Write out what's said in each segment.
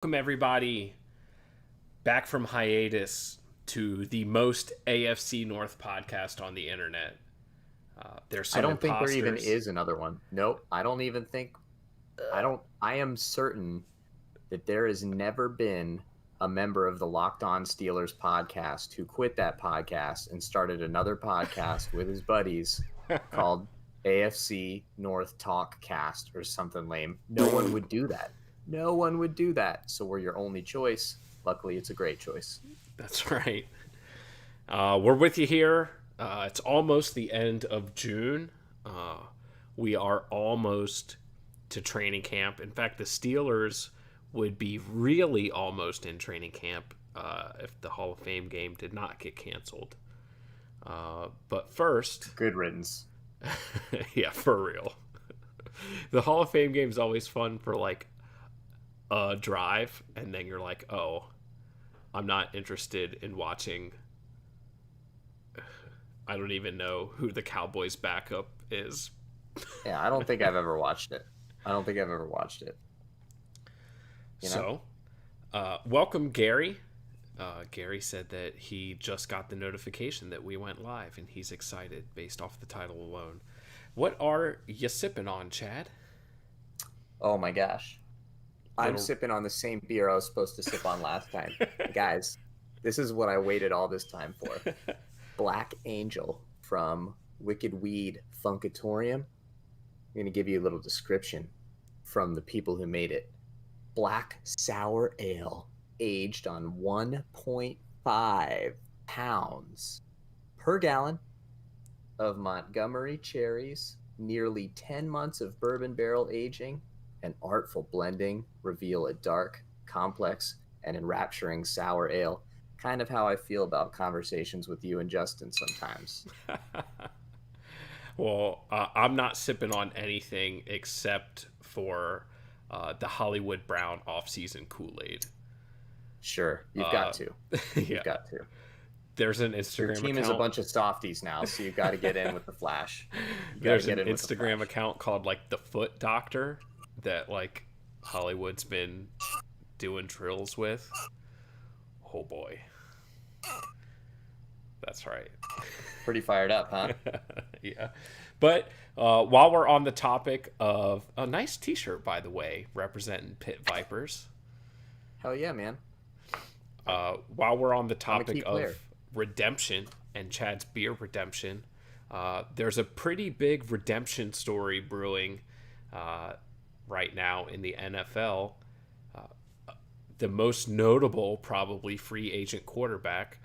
Welcome everybody back from hiatus to the most AFC North podcast on the internet. There's I some don't think there even imposters. is another one. Nope. I don't even think I am certain that there has never been a member of the Locked On Steelers podcast who quit that podcast and started another podcast with his buddies called AFC North Talk Cast or something lame. No one would do that. No one would do that. So we're your only choice. Luckily, it's a great choice. That's right. We're with you here. It's almost the end of June. Uh, we are almost to training camp. In fact, the Steelers would be really almost in training camp if the Hall of Fame game did not get canceled. But first, Good riddance. yeah, for real. The Hall of Fame game is always fun for like a drive, and then you're like, oh, I'm not interested in watching. I don't even know who the Cowboys backup is. Yeah, I don't think I've ever watched it. I don't think I've ever watched it. You know? So, welcome, Gary. Gary said that he just got the notification that we went live, and he's excited based off the title alone. What are you sipping on, Chad? Oh my gosh. I'm Little. sipping on the same beer I was supposed to sip on last time. Guys, this is what I waited all this time for. Black Angel from Wicked Weed Funkatorium. I'm going to give you a little description from the people who made it. Black sour ale aged on 1.5 pounds per gallon of Montgomery cherries, nearly 10 months of bourbon barrel aging, and artful blending reveal a dark, complex, and enrapturing sour ale. Kind of how I feel about conversations with you and Justin sometimes. Well, I'm not sipping on anything except for the Hollywood Brown off-season Kool-Aid. Sure, you've got Uh, to. You've yeah, got to. there's an Your Instagram team is a account. bunch of softies now, so you've got to get in with the flash. You got to There's an get in with the Instagram flash. account called like the Foot Doctor that like Hollywood's been doing drills with. Oh boy, that's right. Pretty fired up, huh? Yeah, but while we're on the topic of a nice T-shirt, by the way, representing Pit Vipers. Hell yeah, man. While we're on the I'm a topic key of player. redemption and Chad's beer redemption, there's a pretty big redemption story brewing uh, right now in the NFL. The most notable, probably free agent quarterback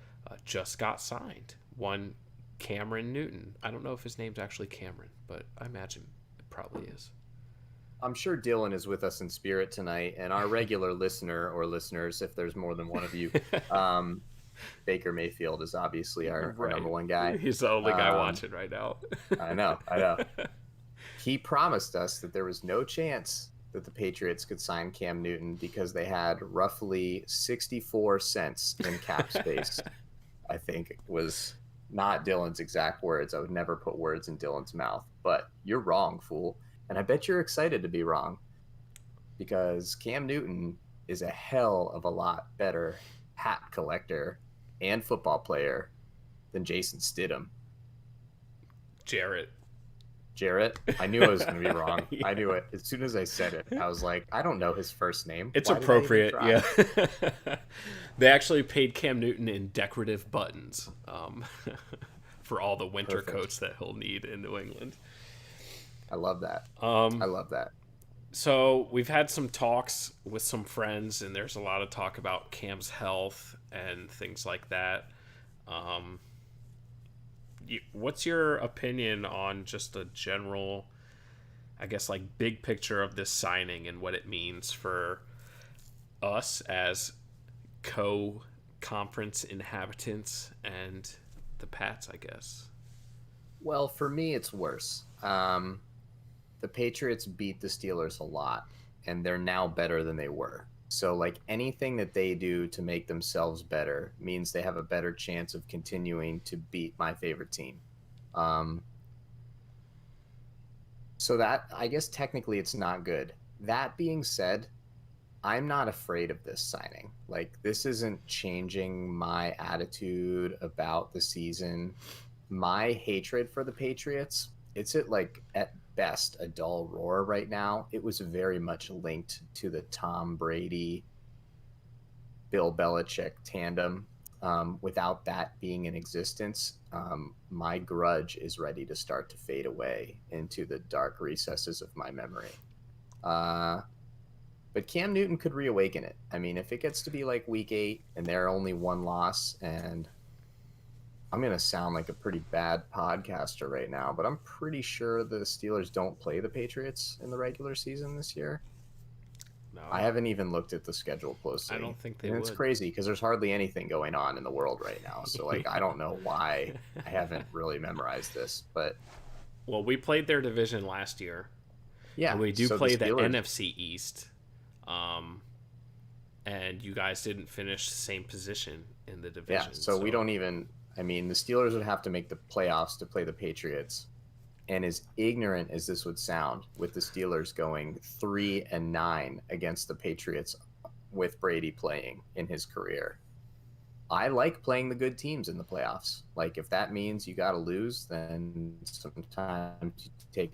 just got signed. One Cameron Newton. I don't know if his name's actually Cameron, but I imagine it probably is. I'm sure Dylan is with us in spirit tonight, and our regular listener or listeners, if there's more than one of you, um, Baker Mayfield is obviously our number Right. one guy. He's the only guy Um, watching right now. I know, I know. He promised us that there was no chance that the Patriots could sign Cam Newton because they had roughly 64 cents in cap space. I think was not Dylan's exact words. I would never put words in Dylan's mouth, but you're wrong, fool. And I bet you're excited to be wrong because Cam Newton is a hell of a lot better hat collector and football player than Jason Stidham. Jarrett. Jarrett, I knew I was going to be wrong. I Yeah. knew it. As soon as I said it, I was like, I don't know his first name. It's Why did I even appropriate, try? yeah. They actually paid Cam Newton in decorative buttons for all the winter Perfect. coats that he'll need in New England. I love that. I Um, love that. so we've had some talks with some friends, and there's a lot of talk about Cam's health and things like that. Um, what's your opinion on just a general, I guess, like big picture of this signing and what it means for us as co-conference inhabitants and the Pats, I guess. Well, for me, it's worse. The Patriots beat the Steelers a lot, and they're now better than they were. So, like anything that they do to make themselves better means they have a better chance of continuing to beat my favorite team. Um, so that I guess technically it's not good. That being said, I'm not afraid of this signing. Like, this isn't changing my attitude about the season. My hatred for the Patriots, it's at like at best a dull roar right now. It was very much linked to the Tom Brady, Bill Belichick tandem. Without that being in existence, my grudge is ready to start to fade away into the dark recesses of my memory. Uh, but Cam Newton could reawaken it. I mean, if it gets to be like week 8 and they're only one loss, and I'm going to sound like a pretty bad podcaster right now, but I'm pretty sure the Steelers don't play the Patriots in the regular season this year. No, I haven't even looked at the schedule I closely. don't think they And would. it's crazy because there's hardly anything going on in the world right now. So, like, I don't know why I haven't really memorized this. But, Well, we played their division last year, yeah. and we do so play the Steelers, NFC East. And you guys didn't finish the same position in the division. Yeah, so we don't even. I mean, the Steelers would have to make the playoffs to play the Patriots. And as ignorant as this would sound, with the Steelers going 3-9 against the Patriots with Brady playing in his career, I like playing the good teams in the playoffs. Like, if that means you got to lose, then sometimes you take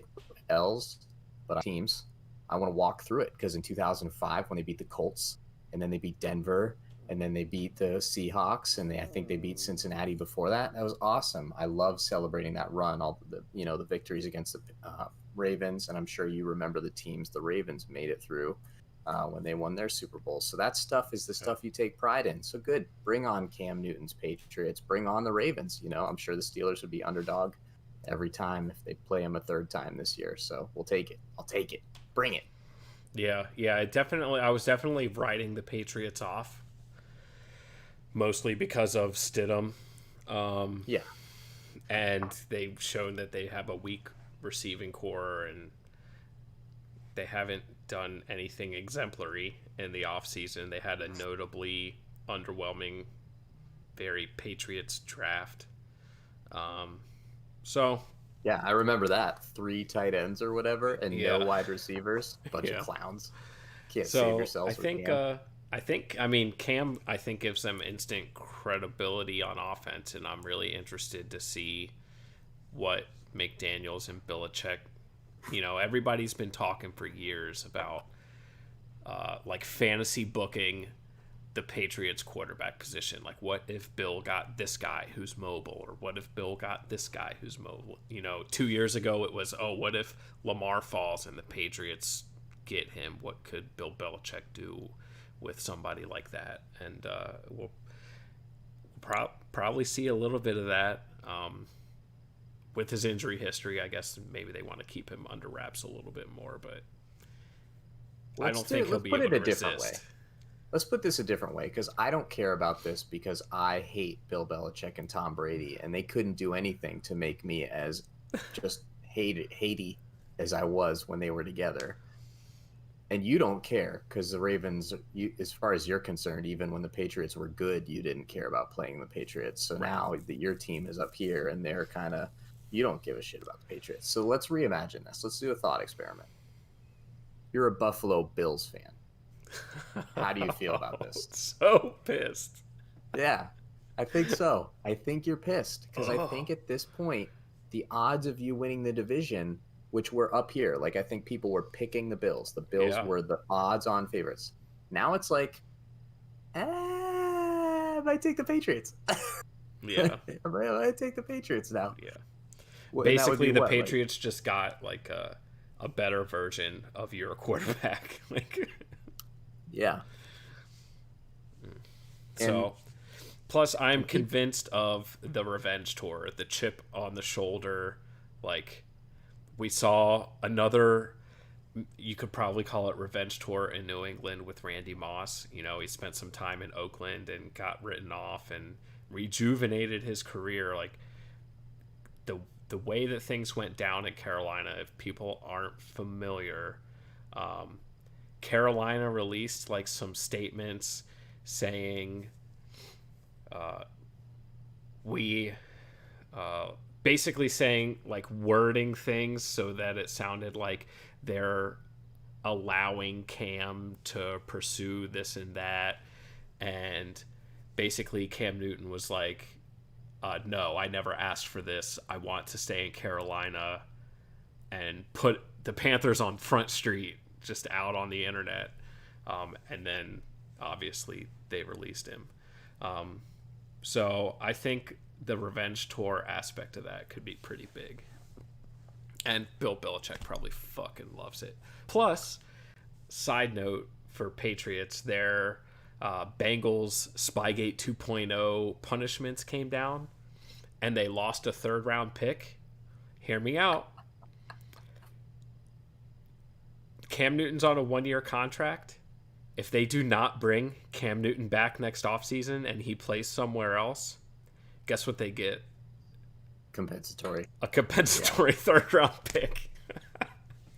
L's. But teams, I want to walk through it, because in 2005, when they beat the Colts, and then they beat Denver, and then they beat the Seahawks, and I think they beat Cincinnati before that. That was awesome. I love celebrating that run, all the victories against the Ravens, and I'm sure you remember the teams the Ravens made it through when they won their Super Bowl. So that stuff is the stuff you take pride in. So good. Bring on Cam Newton's Patriots. Bring on the Ravens. I'm sure the Steelers would be underdog every time if they play them a third time this year. So we'll take it. I'll take it. Bring it. Yeah. I was definitely writing the Patriots off, mostly because of Stidham. Yeah. And they've shown that they have a weak receiving core, and they haven't done anything exemplary in the offseason. They had a notably underwhelming, very Patriots draft. So Yeah, I remember that. 3 tight ends or whatever, and Yeah. no wide receivers. Bunch Yeah. of clowns. Can't save So yourselves with Cam. Cam, I think gives them instant credibility on offense, and I'm really interested to see what McDaniels and Belichick. Everybody's been talking for years about like fantasy booking the Patriots quarterback position. Like, what if Bill got this guy who's mobile, or what if Bill got this guy who's mobile? 2 years ago it was, what if Lamar falls and the Patriots get him? What could Bill Belichick do with somebody like that? And we'll probably see a little bit of that. With his injury history, I guess maybe they want to keep him under wraps a little bit more, but I don't think he'll be able to resist. Let's put this a different way, because I don't care about this, because I hate Bill Belichick and Tom Brady, and they couldn't do anything to make me as just hatey as I was when they were together. And you don't care, because the Ravens, as far as you're concerned, even when the Patriots were good, you didn't care about playing the Patriots. So now that your team is up here and they're kind of, you don't give a shit about the Patriots. So let's reimagine this. Let's do a thought experiment. You're a Buffalo Bills fan. How do you feel about this? So pissed. Yeah, I think so. I think you're pissed, because I think at this point, the odds of you winning the division, which were up here, like, I think people were picking the Bills. The Bills were the odds-on favorites. Now it's like, I might take the Patriots. Yeah. I might take the Patriots now. Yeah. Well, basically, the Patriots just got like a better version of your quarterback. Yeah. So, plus, I'm convinced of the revenge tour, the chip on the shoulder. Like, we saw another, you could probably call it revenge tour in New England with Randy Moss. He spent some time in Oakland and got written off and rejuvenated his career. Like, the way that things went down in Carolina, if people aren't familiar, Carolina released like some statements saying basically saying, like, wording things so that it sounded like they're allowing Cam to pursue this and that. And basically Cam Newton was like, no, I never asked for this. I want to stay in Carolina, and put the Panthers on Front Street, just out on the internet. And then obviously they released him. So I think the revenge tour aspect of that could be pretty big. And Bill Belichick probably fucking loves it. Plus, side note for Patriots, their Bengals Spygate 2.0 punishments came down, and they lost a 3rd round pick. Hear me out. Cam Newton's on a 1-year contract. If they do not bring Cam Newton back next offseason and he plays somewhere else, guess what they get? Compensatory. A compensatory 3rd round pick.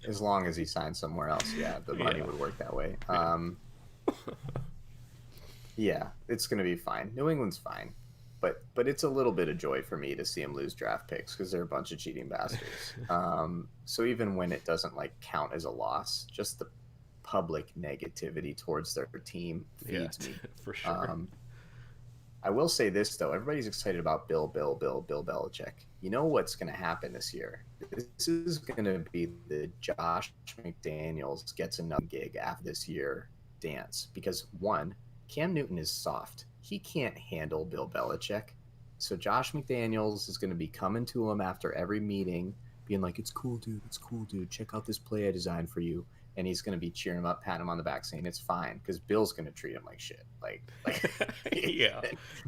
As long as he signs somewhere else, the money would work that way. Yeah, it's going to be fine. New England's fine. But it's a little bit of joy for me to see him lose draft picks because they're a bunch of cheating bastards. So even when it doesn't count as a loss, just the public negativity towards their team feeds me. For sure. I will say this though, everybody's excited about Bill Belichick. You know what's going to happen this year? This is going to be the Josh McDaniels gets another gig after this year dance, because one, Cam Newton is soft. He can't handle Bill Belichick. So Josh McDaniels is going to be coming to him after every meeting, being like, it's cool, dude. Check out this play I designed for you. And he's going to be cheering him up, patting him on the back, saying it's fine, because Bill's going to treat him like shit. Yeah.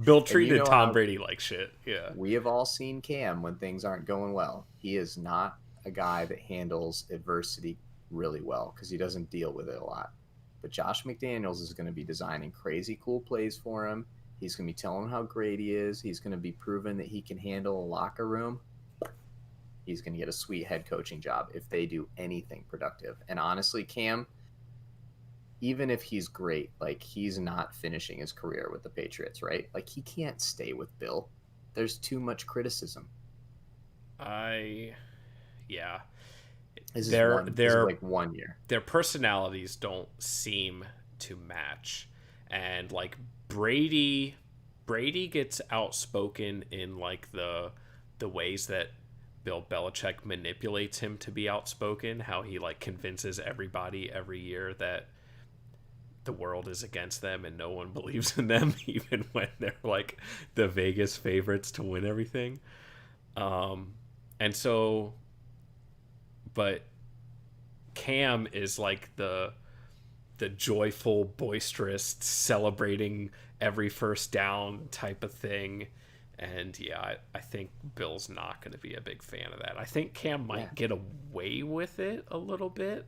Bill treated Tom Brady like shit. Yeah. We have all seen Cam when things aren't going well. He is not a guy that handles adversity really well because he doesn't deal with it a lot. But Josh McDaniels is going to be designing crazy cool plays for him. He's going to be telling him how great he is. He's going to be proving that he can handle a locker room. He's going to get a sweet head coaching job if they do anything productive. And honestly, Cam, even if he's great, he's not finishing his career with the Patriots, right? He can't stay with Bill. There's too much criticism. Yeah. This is 1 year. Their personalities don't seem to match. And Brady gets outspoken in the ways that Bill Belichick manipulates him to be outspoken, how he convinces everybody every year that the world is against them and no one believes in them, even when they're the Vegas favorites to win everything. And so, but Cam is the joyful, boisterous, celebrating every first down type of thing. And yeah, I think Bill's not going to be a big fan of that. I think Cam might get away with it a little bit.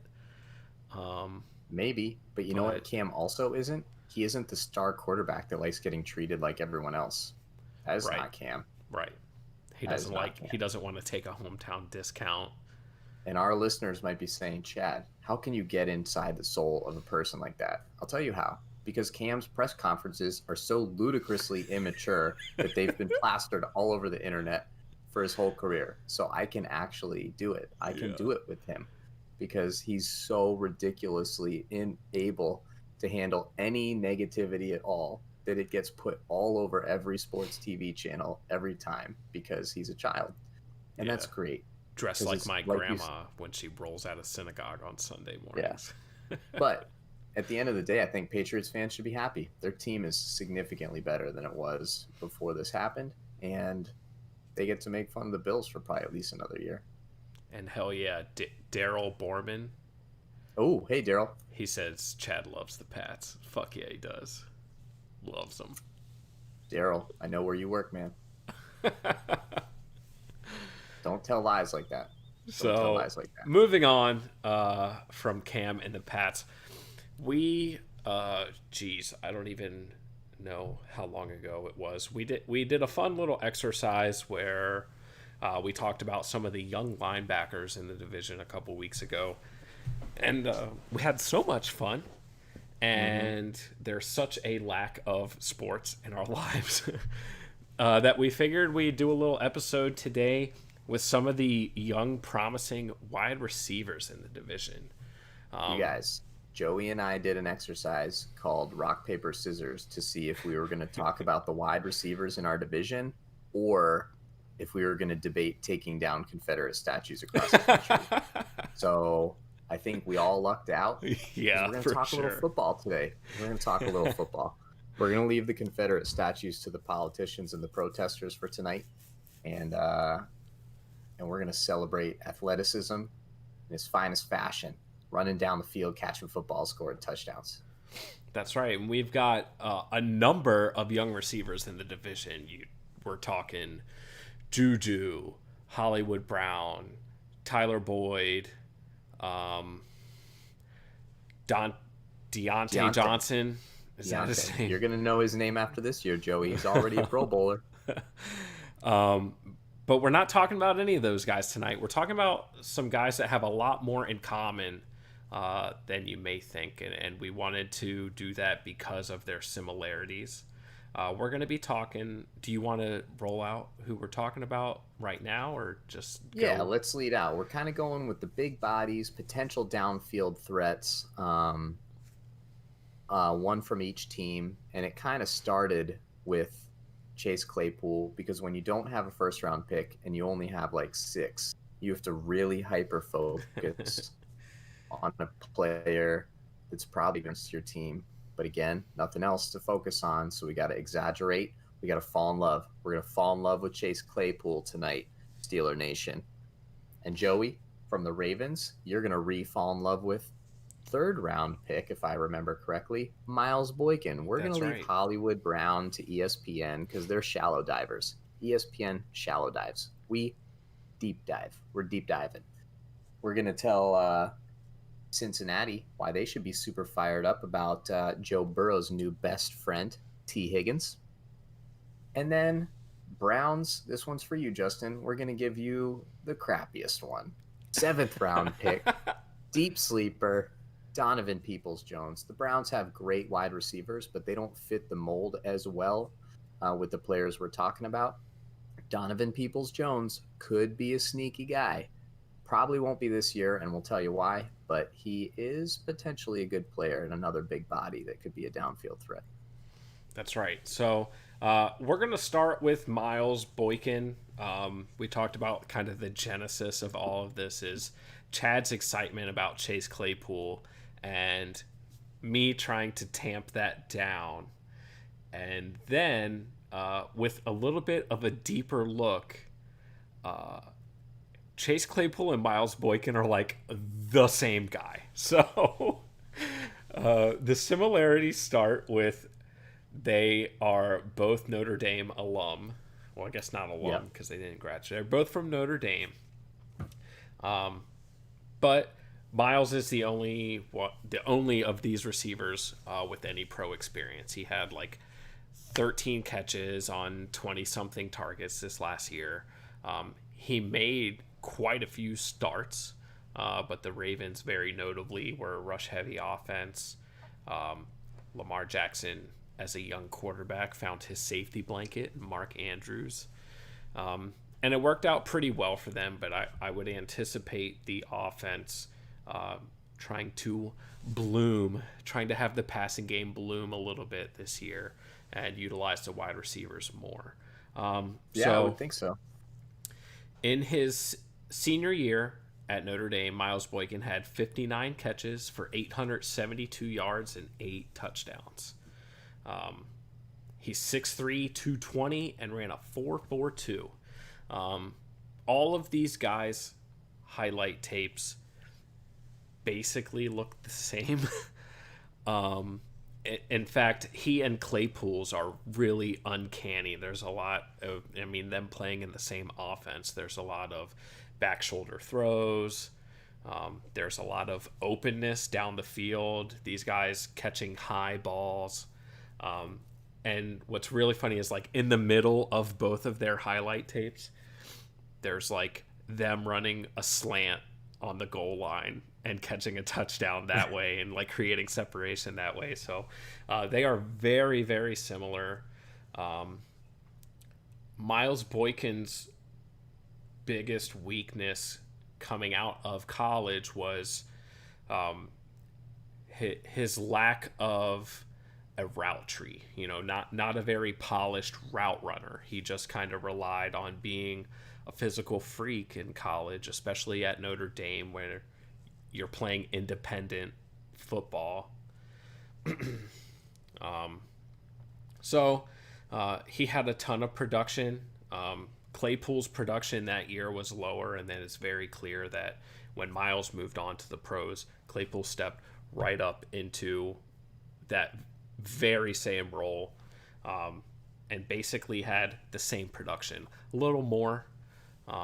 Maybe, but you know what Cam also isn't? He isn't the star quarterback that likes getting treated like everyone else. That is not Cam. Right. He doesn't want to take a hometown discount. And our listeners might be saying, Chad, how can you get inside the soul of a person like that? I'll tell you how. Because Cam's press conferences are so ludicrously immature that they've been plastered all over the internet for his whole career. So I can actually do it. I can do it with him because he's so ridiculously unable to handle any negativity at all that it gets put all over every sports TV channel every time because he's a child. And that's great. Dressed like my grandma when she rolls out of synagogue on Sunday mornings. Yeah. But at the end of the day, I think Patriots fans should be happy. Their team is significantly better than it was before this happened, and they get to make fun of the Bills for probably at least another year. And hell yeah, Daryl Borman. Oh, hey, Daryl. He says Chad loves the Pats. Fuck yeah, he does. Loves them. Daryl, I know where you work, man. Don't tell lies like that. Moving on from Cam and the Pats, we I don't even know how long ago it was. We did a fun little exercise where we talked about some of the young linebackers in the division a couple weeks ago, and we had so much fun. And there's such a lack of sports in our lives that we figured we'd do a little episode today with some of the young, promising wide receivers in the division. You guys, Joey and I did an exercise called rock, paper, scissors to see if we were going to talk about the wide receivers in our division or if we were going to debate taking down Confederate statues across the country. So I think we all lucked out because Yeah, we're going to for talk a little sure. football today. We're going to talk a little football. We're going to leave the Confederate statues to the politicians and the protesters for tonight. And we're going to celebrate athleticism in its finest fashion, running down the field, catching footballs, scoring touchdowns. That's right. And we've got a number of young receivers in the division. We're talking Juju, Hollywood Brown, Tyler Boyd, um, Deontay Johnson. Is that his name? You're going to know his name after this year, Joey. He's already a Pro Bowler. But we're not talking about any of those guys tonight. We're talking about some guys that have a lot more in common than you may think. And we wanted to do that because of their similarities. We're going to be talking. Do you want to roll out who we're talking about right now or just go? Yeah, let's lead out. We're kind of going with the big bodies, potential downfield threats, one from each team. And it kind of started with Chase Claypool, because when you don't have a first round pick and you only have like 6, you have to really hyper focus on a player that's probably against your team. But again, nothing else to focus on, so we got to exaggerate. We got to fall in love. We're going to fall in love with Chase Claypool tonight, Steeler Nation. And Joey, from the Ravens, you're going to fall in love with 3rd round pick, if I remember correctly, Miles Boykin. We're going to leave Hollywood Brown to ESPN because they're shallow divers. ESPN shallow dives. We deep dive. We're deep diving. We're going to tell Cincinnati why they should be super fired up about Joe Burrow's new best friend, T. Higgins. And then Browns, this one's for you, Justin. We're going to give you the crappiest one. 7th round pick, deep sleeper, Donovan Peoples-Jones. The Browns have great wide receivers, but they don't fit the mold as well with the players we're talking about. Donovan Peoples-Jones could be a sneaky guy. Probably won't be this year, and we'll tell you why, but he is potentially a good player and another big body that could be a downfield threat. That's right. So we're going to start with Miles Boykin. We talked about kind of the genesis of all of this is Chad's excitement about Chase Claypool and me trying to tamp that down. And then with a little bit of a deeper look, Chase Claypool and Miles Boykin are like the same guy. So the similarities start with they are both Notre Dame alum. Well, I guess not alum because they didn't graduate. They're both from Notre Dame. But Miles is the only of these receivers with any pro experience. He had like 13 catches on 20-something targets this last year. He made quite a few starts, but the Ravens very notably were a rush-heavy offense. Lamar Jackson, as a young quarterback, found his safety blanket, Mark Andrews. And it worked out pretty well for them, but I would anticipate the offense trying to have the passing game bloom a little bit this year and utilize the wide receivers more. I would think so. In his senior year at Notre Dame, Miles Boykin had 59 catches for 872 yards and 8 touchdowns. He's 6'3", 220, and ran a 4.42. All of these guys' highlight tapes basically look the same. In fact, he and Claypool's are really uncanny. There's a lot of, them playing in the same offense. There's a lot of back shoulder throws. There's a lot of openness down the field. These guys catching high balls. And what's really funny is like in the middle of both of their highlight tapes, there's like them running a slant on the goal line and catching a touchdown that way and like creating separation that way. So they are very, very similar. Miles Boykin's biggest weakness coming out of college was his lack of a route tree, not a very polished route runner. He just kind of relied on being a physical freak in college, especially at Notre Dame, where you're playing independent football. So he had a ton of production. Claypool's production that year was lower, and then it's very clear that when Miles moved on to the pros, Claypool stepped right up into that very same role, and basically had the same production, a little more. But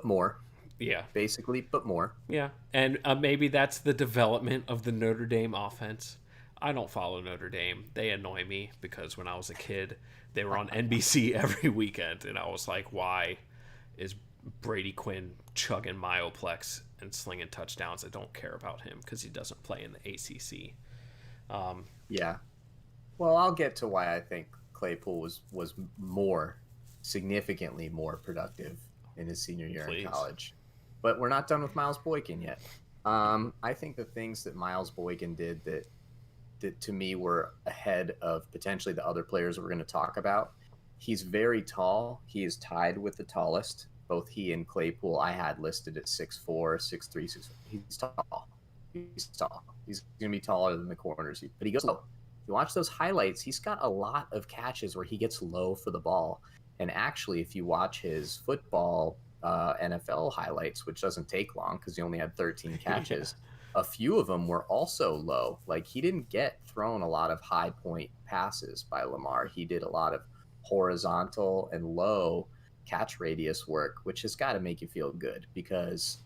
more. Yeah, Basically, but more. yeah, and maybe that's the development of the Notre Dame offense. I don't follow Notre Dame. They annoy me because when I was a kid, they were on NBC every weekend, and I was like, why is Brady Quinn chugging Myoplex and slinging touchdowns? I don't care about him because he doesn't play in the ACC. Yeah. Well, I'll get to why I think Claypool was more, significantly more productive in his senior year in college. But we're not done with Miles Boykin yet. I think the things that Miles Boykin did that to me were ahead of potentially the other players we're going to talk about. He's very tall. He is tied with the tallest. Both he and Claypool I had listed at 6'4", 6'3", 6'4". He's tall. He's tall. He's going to be taller than the corners. But he goes low. You watch those highlights, he's got a lot of catches where he gets low for the ball. And actually, if you watch his football NFL highlights, which doesn't take long because he only had 13 catches, a few of them were also low. Like, he didn't get thrown a lot of high point passes by Lamar. He did a lot of horizontal and low catch radius work, which has got to make you feel good because,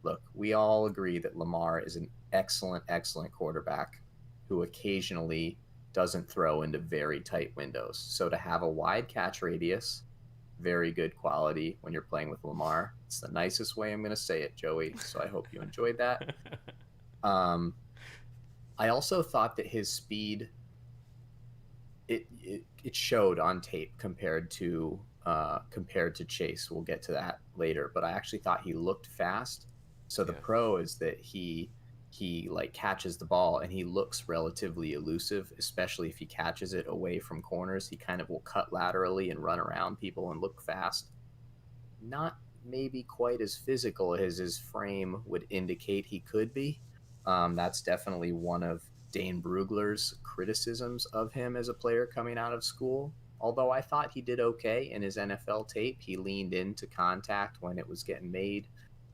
look, we all agree that Lamar is an excellent, excellent quarterback who occasionally doesn't throw into very tight windows. So to have a wide catch radius, very good quality when you're playing with Lamar. It's the nicest way I'm going to say it, Joey. So I hope you enjoyed that. I also thought that his speed, it showed on tape compared to Chase. We'll get to that later, but I actually thought he looked fast. So the pro is that he like catches the ball and he looks relatively elusive, especially if he catches it away from corners. He kind of will cut laterally and run around people and look fast. Not maybe quite as physical as his frame would indicate he could be. That's definitely one of Dane Brugler's criticisms of him as a player coming out of school. Although I thought he did okay in his NFL tape. He leaned into contact when it was getting made.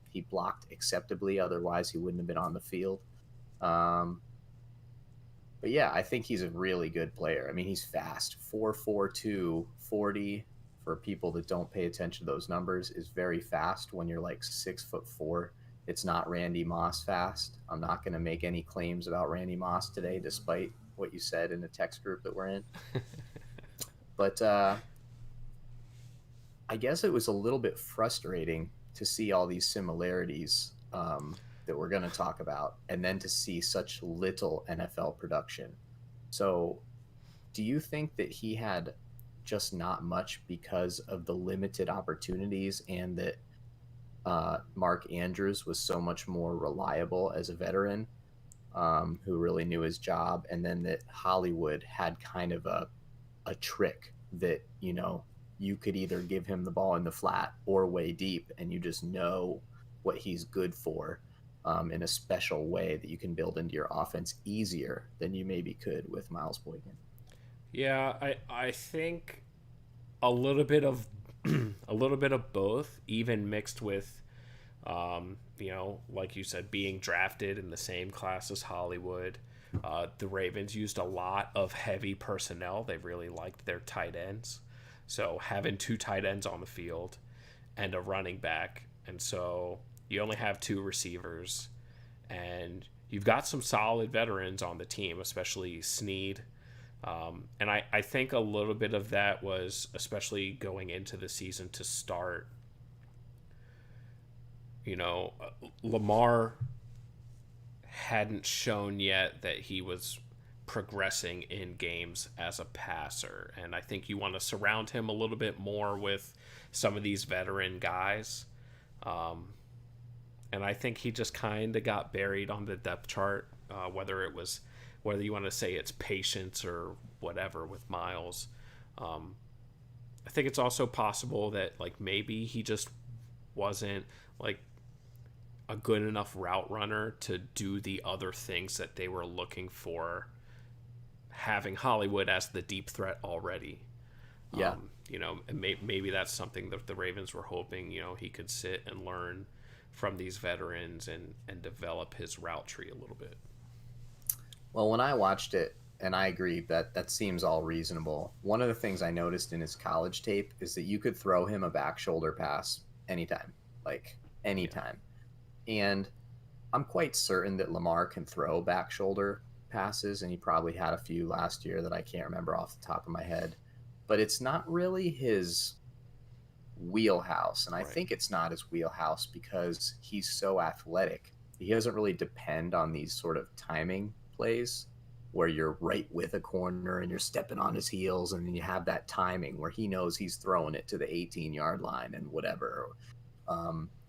He blocked acceptably, otherwise he wouldn't have been on the field. But yeah, I think he's a really good player. I mean, he's fast. 4.42, 40 for people that don't pay attention to those numbers is very fast when you're like 6'4". It's not Randy Moss fast. I'm not going to make any claims about Randy Moss today, despite what you said in the text group that we're in. But I guess it was a little bit frustrating to see all these similarities that we're going to talk about, and then to see such little NFL production. So do you think that he had just not much because of the limited opportunities, and that Mark Andrews was so much more reliable as a veteran who really knew his job, and then that Hollywood had kind of a trick that, you could either give him the ball in the flat or way deep, and you just know what he's good for in a special way that you can build into your offense easier than you maybe could with Miles Boykin? Yeah, I think a little bit of both, even mixed with like you said, being drafted in the same class as Hollywood. The Ravens used a lot of heavy personnel. They really liked their tight ends. So having two tight ends on the field and a running back, and so you only have two receivers, and you've got some solid veterans on the team, especially Snead. And I think a little bit of that was, especially going into the season to start, Lamar hadn't shown yet that he was progressing in games as a passer, and I think you want to surround him a little bit more with some of these veteran guys, and I think he just kind of got buried on the depth chart whether you want to say it's patience or whatever with Miles. I think it's also possible that like maybe he just wasn't like a good enough route runner to do the other things that they were looking for, having Hollywood as the deep threat already. Yeah. And maybe that's something that the Ravens were hoping, he could sit and learn from these veterans and develop his route tree a little bit. Well, when I watched it, and I agree that that seems all reasonable. One of the things I noticed in his college tape is that you could throw him a back shoulder pass anytime, like Yeah. anytime. And I'm quite certain that Lamar can throw back shoulder passes, and he probably had a few last year that I can't remember off the top of my head. But it's not really his wheelhouse. And I Right. think it's not his wheelhouse because he's so athletic. He doesn't really depend on these sort of timing plays where you're right with a corner and you're stepping on his heels, and then you have that timing where he knows he's throwing it to the 18-yard line and whatever.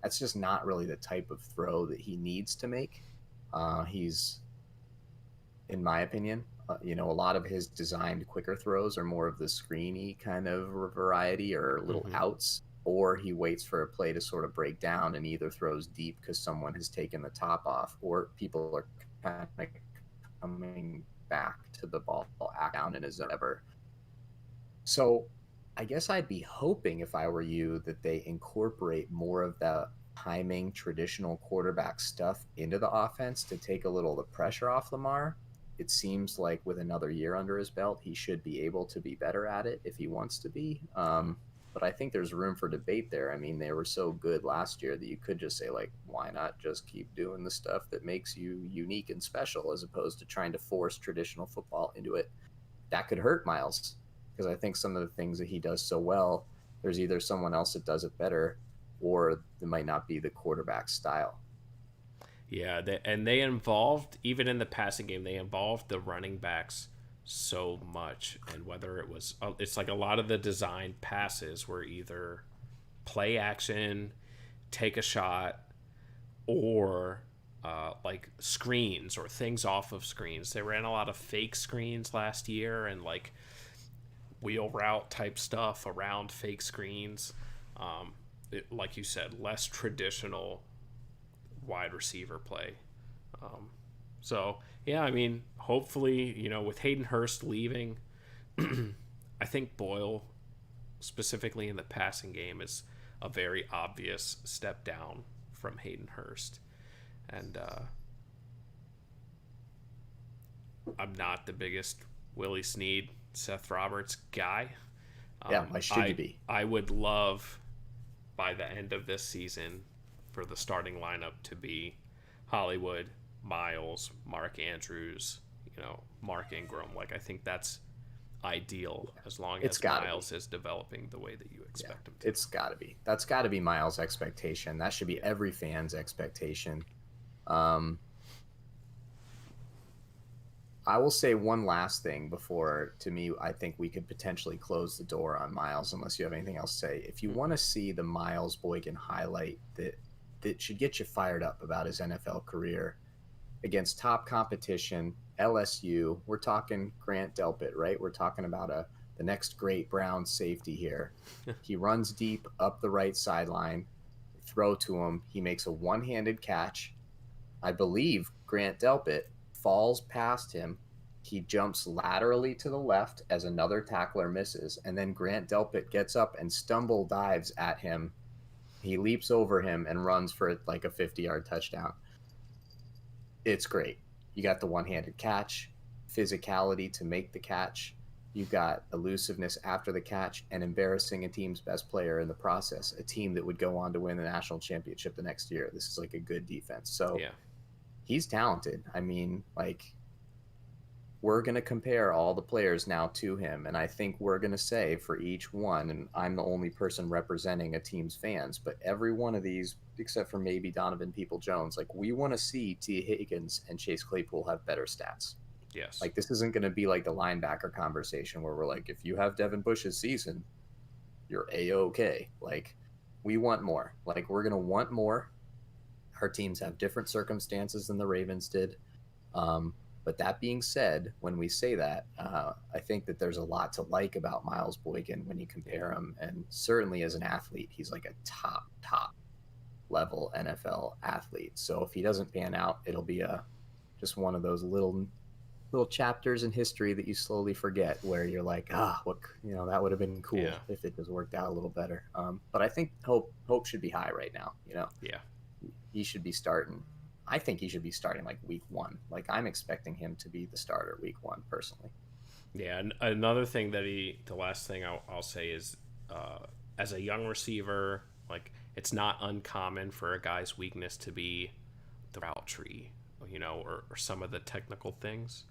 That's just not really the type of throw that he needs to make. He's, in my opinion, a lot of his designed quicker throws are more of the screeny kind of variety or little Mm-hmm. outs, or he waits for a play to sort of break down and either throws deep because someone has taken the top off, or people are kind of coming back to the ball act down in his ever. So I guess I'd be hoping, if I were you, that they incorporate more of the timing traditional quarterback stuff into the offense to take a little of the pressure off Lamar. It seems like with another year under his belt, he should be able to be better at it if he wants to be. But I think there's room for debate there. I mean, they were so good last year that you could just say, like, why not just keep doing the stuff that makes you unique and special as opposed to trying to force traditional football into it? That could hurt Miles because I think some of the things that he does so well, there's either someone else that does it better or it might not be the quarterback style. Yeah, and they involved, even in the passing game, they involved the running backs so much. And whether it's like a lot of the designed passes were either play action, take a shot, or like screens or things off of screens. They ran a lot of fake screens last year and like wheel route type stuff around fake screens. Like you said, less traditional wide receiver play. Um, so yeah, I mean, hopefully, with Hayden Hurst leaving, I think Boyle, specifically in the passing game, is a very obvious step down from Hayden Hurst, and I'm not the biggest Willie Snead, Seth Roberts guy. Yeah, why should you be? I would love by the end of this season for the starting lineup to be Hollywood, Miles, Mark Andrews, Mark Ingram. Like I think that's ideal as long It's as got to Miles be. is developing the way that you Yeah, expect him to. it's got to be. That's got to be Miles' expectation. That should be Yeah. every fan's expectation. Um, I will say one last thing before, to me, I think we could potentially close the door on Miles, unless you have anything else to say. If you want to see the Miles Boykin highlight that should get you fired up about his NFL career against top competition, LSU, we're talking Grant Delpit, right? We're talking about the next great Brown safety here. He runs deep up the right sideline, throw to him. He makes a one-handed catch. I believe Grant Delpit falls past him. He jumps laterally to the left as another tackler misses, and then Grant Delpit gets up and stumble dives at him. He leaps over him and runs for like a 50-yard touchdown. It's great. You got the one-handed catch, physicality to make the catch. You got elusiveness after the catch, and embarrassing a team's best player in the process, a team that would go on to win the national championship the next year. This is like a good defense. So Yeah. he's talented. I mean, like, we're going to compare all the players now to him. And I think we're going to say for each one, and I'm the only person representing a team's fans, but every one of these, except for maybe Donovan People-Jones, like, we want to see T. Higgins and Chase Claypool have better stats. Yes. Like, this isn't going to be like the linebacker conversation where we're like, if you have Devin Bush's season, you're A-OK. Like, we want more. Like, we're going to want more. Our teams have different circumstances than the Ravens did. But that being said, when we say that, I think that there's a lot to like about Miles Boykin when you compare him. And certainly as an athlete, he's like a top level NFL athlete. So if he doesn't pan out, it'll be just one of those little chapters in history that you slowly forget, where you're like, what, that would have been cool if it just worked out a little better. But I think hope should be high right now. Yeah. He should be starting. I think he should be starting like week 1. Like, I'm expecting him to be the starter week 1 personally. Yeah. And another thing the last thing I'll say is, as a young receiver, like, it's not uncommon for a guy's weakness to be the route tree, or some of the technical things.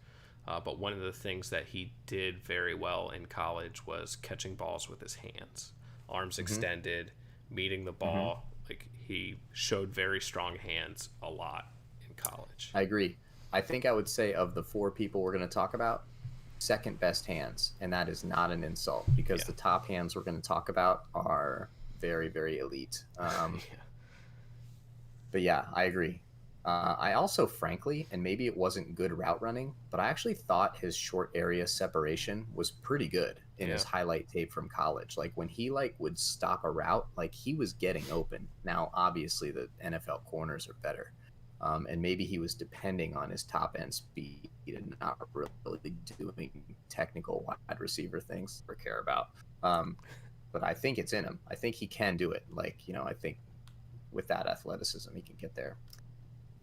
But one of the things that he did very well in college was catching balls with his hands, arms extended, meeting the ball. Like, he showed very strong hands a lot in college. I agree. I think I would say, of the 4 people we're going to talk about, second best hands, and that is not an insult, because the top hands we're going to talk about are very, very elite. But yeah, I agree. I also, frankly, and maybe it wasn't good route running, but I actually thought his short area separation was pretty good in his highlight tape from college. Like, when he would stop a route, like, he was getting open. Now, obviously, the NFL corners are better, and maybe he was depending on his top end speed and not really doing technical wide receiver things or care about. But I think it's in him. I think he can do it. Like, I think with that athleticism, he can get there.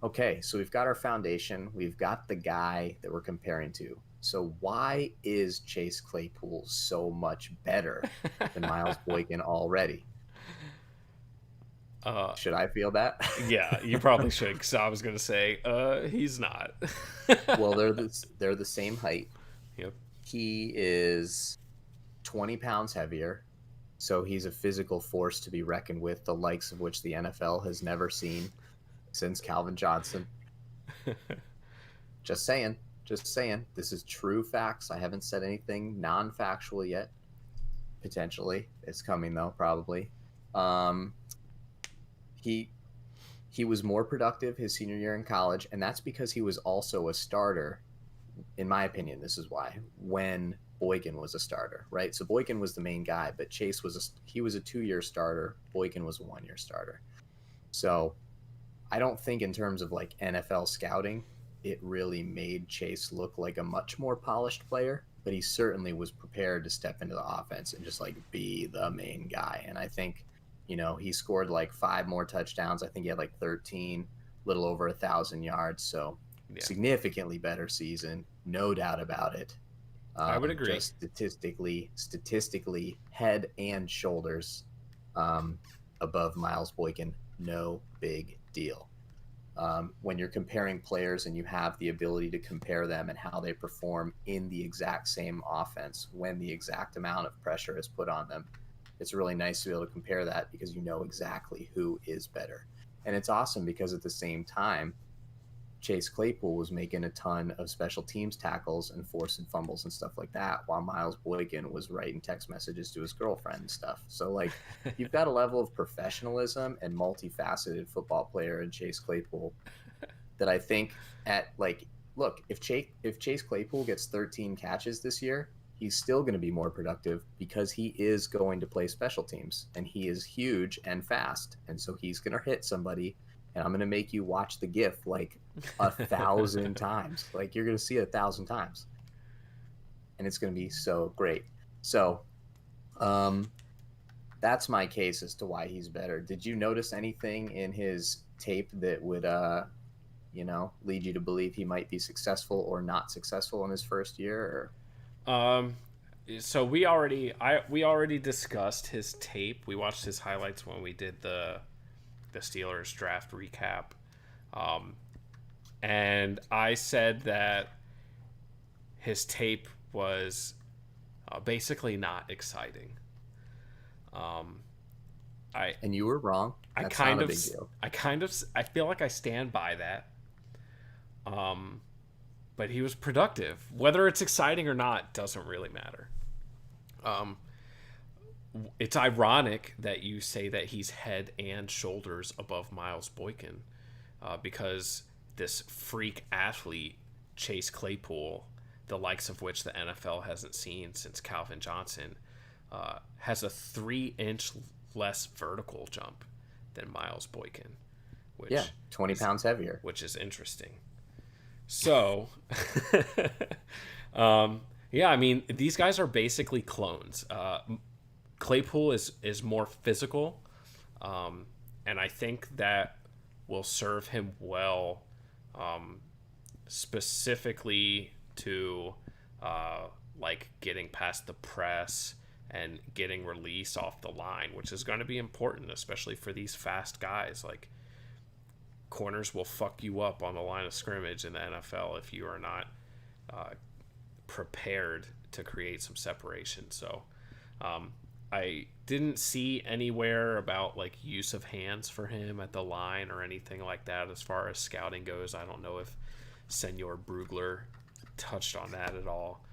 Okay, so we've got our foundation. We've got the guy that we're comparing to. So why is Chase Claypool so much better than Miles Boykin already? Should I feel that? Yeah, you probably should, because I was going to say, he's not. Well, they're the same height. Yep. He is 20 pounds heavier, so he's a physical force to be reckoned with, the likes of which the NFL has never seen since Calvin Johnson. Just saying. This is true facts. I haven't said anything non-factual yet. Potentially. It's coming, though, probably. He was more productive his senior year in college, and that's because he was also a starter. In my opinion, this is why, when Boykin was a starter, right? So Boykin was the main guy, but Chase was a 2-year starter. Boykin was a 1-year starter. So I don't think, in terms of like NFL scouting, it really made Chase look like a much more polished player, but he certainly was prepared to step into the offense and just like be the main guy. And I think, he scored like 5 more touchdowns. I think he had like 13, little over 1,000 yards. So significantly better season, no doubt about it. I would agree. Just statistically, head and shoulders above Miles Boykin, no big deal. When you're comparing players and you have the ability to compare them and how they perform in the exact same offense when the exact amount of pressure is put on them, it's really nice to be able to compare that, because you know exactly who is better. And it's awesome because at the same time, Chase Claypool was making a ton of special teams tackles and forcing fumbles and stuff like that, while Miles Boykin was writing text messages to his girlfriend and stuff. So, like, you've got a level of professionalism and multifaceted football player in Chase Claypool that I think look, if Chase Claypool gets 13 catches this year, he's still going to be more productive, because he is going to play special teams, and he is huge and fast. And so he's going to hit somebody, and I'm going to make you watch the GIF like 1,000 times. Like, you're going to see it 1,000 times. And it's going to be so great. So that's my case as to why he's better. Did you notice anything in his tape that would, lead you to believe he might be successful or not successful in his first year? Or? So we already discussed his tape. We watched his highlights when we did the Steelers draft recap. And I said that his tape was basically not exciting. And you were wrong. That's not a big deal. I feel like I stand by that. But he was productive. Whether it's exciting or not doesn't really matter. It's ironic that you say that he's head and shoulders above Miles Boykin, because this freak athlete Chase Claypool, the likes of which the NFL hasn't seen since Calvin Johnson, has a 3-inch less vertical jump than Miles Boykin, Yeah, which 20 is, pounds heavier. which is interesting. So, yeah, I mean, these guys are basically clones. Claypool is more physical, and I think that will serve him well, specifically to like getting past the press and getting release off the line, which is going to be important, especially for these fast guys. Like, corners will fuck you up on the line of scrimmage in the NFL if you are not prepared to create some separation. So I didn't see anywhere about like use of hands for him at the line or anything like that as far as scouting goes. I don't know if Senor Brugler touched on that at all.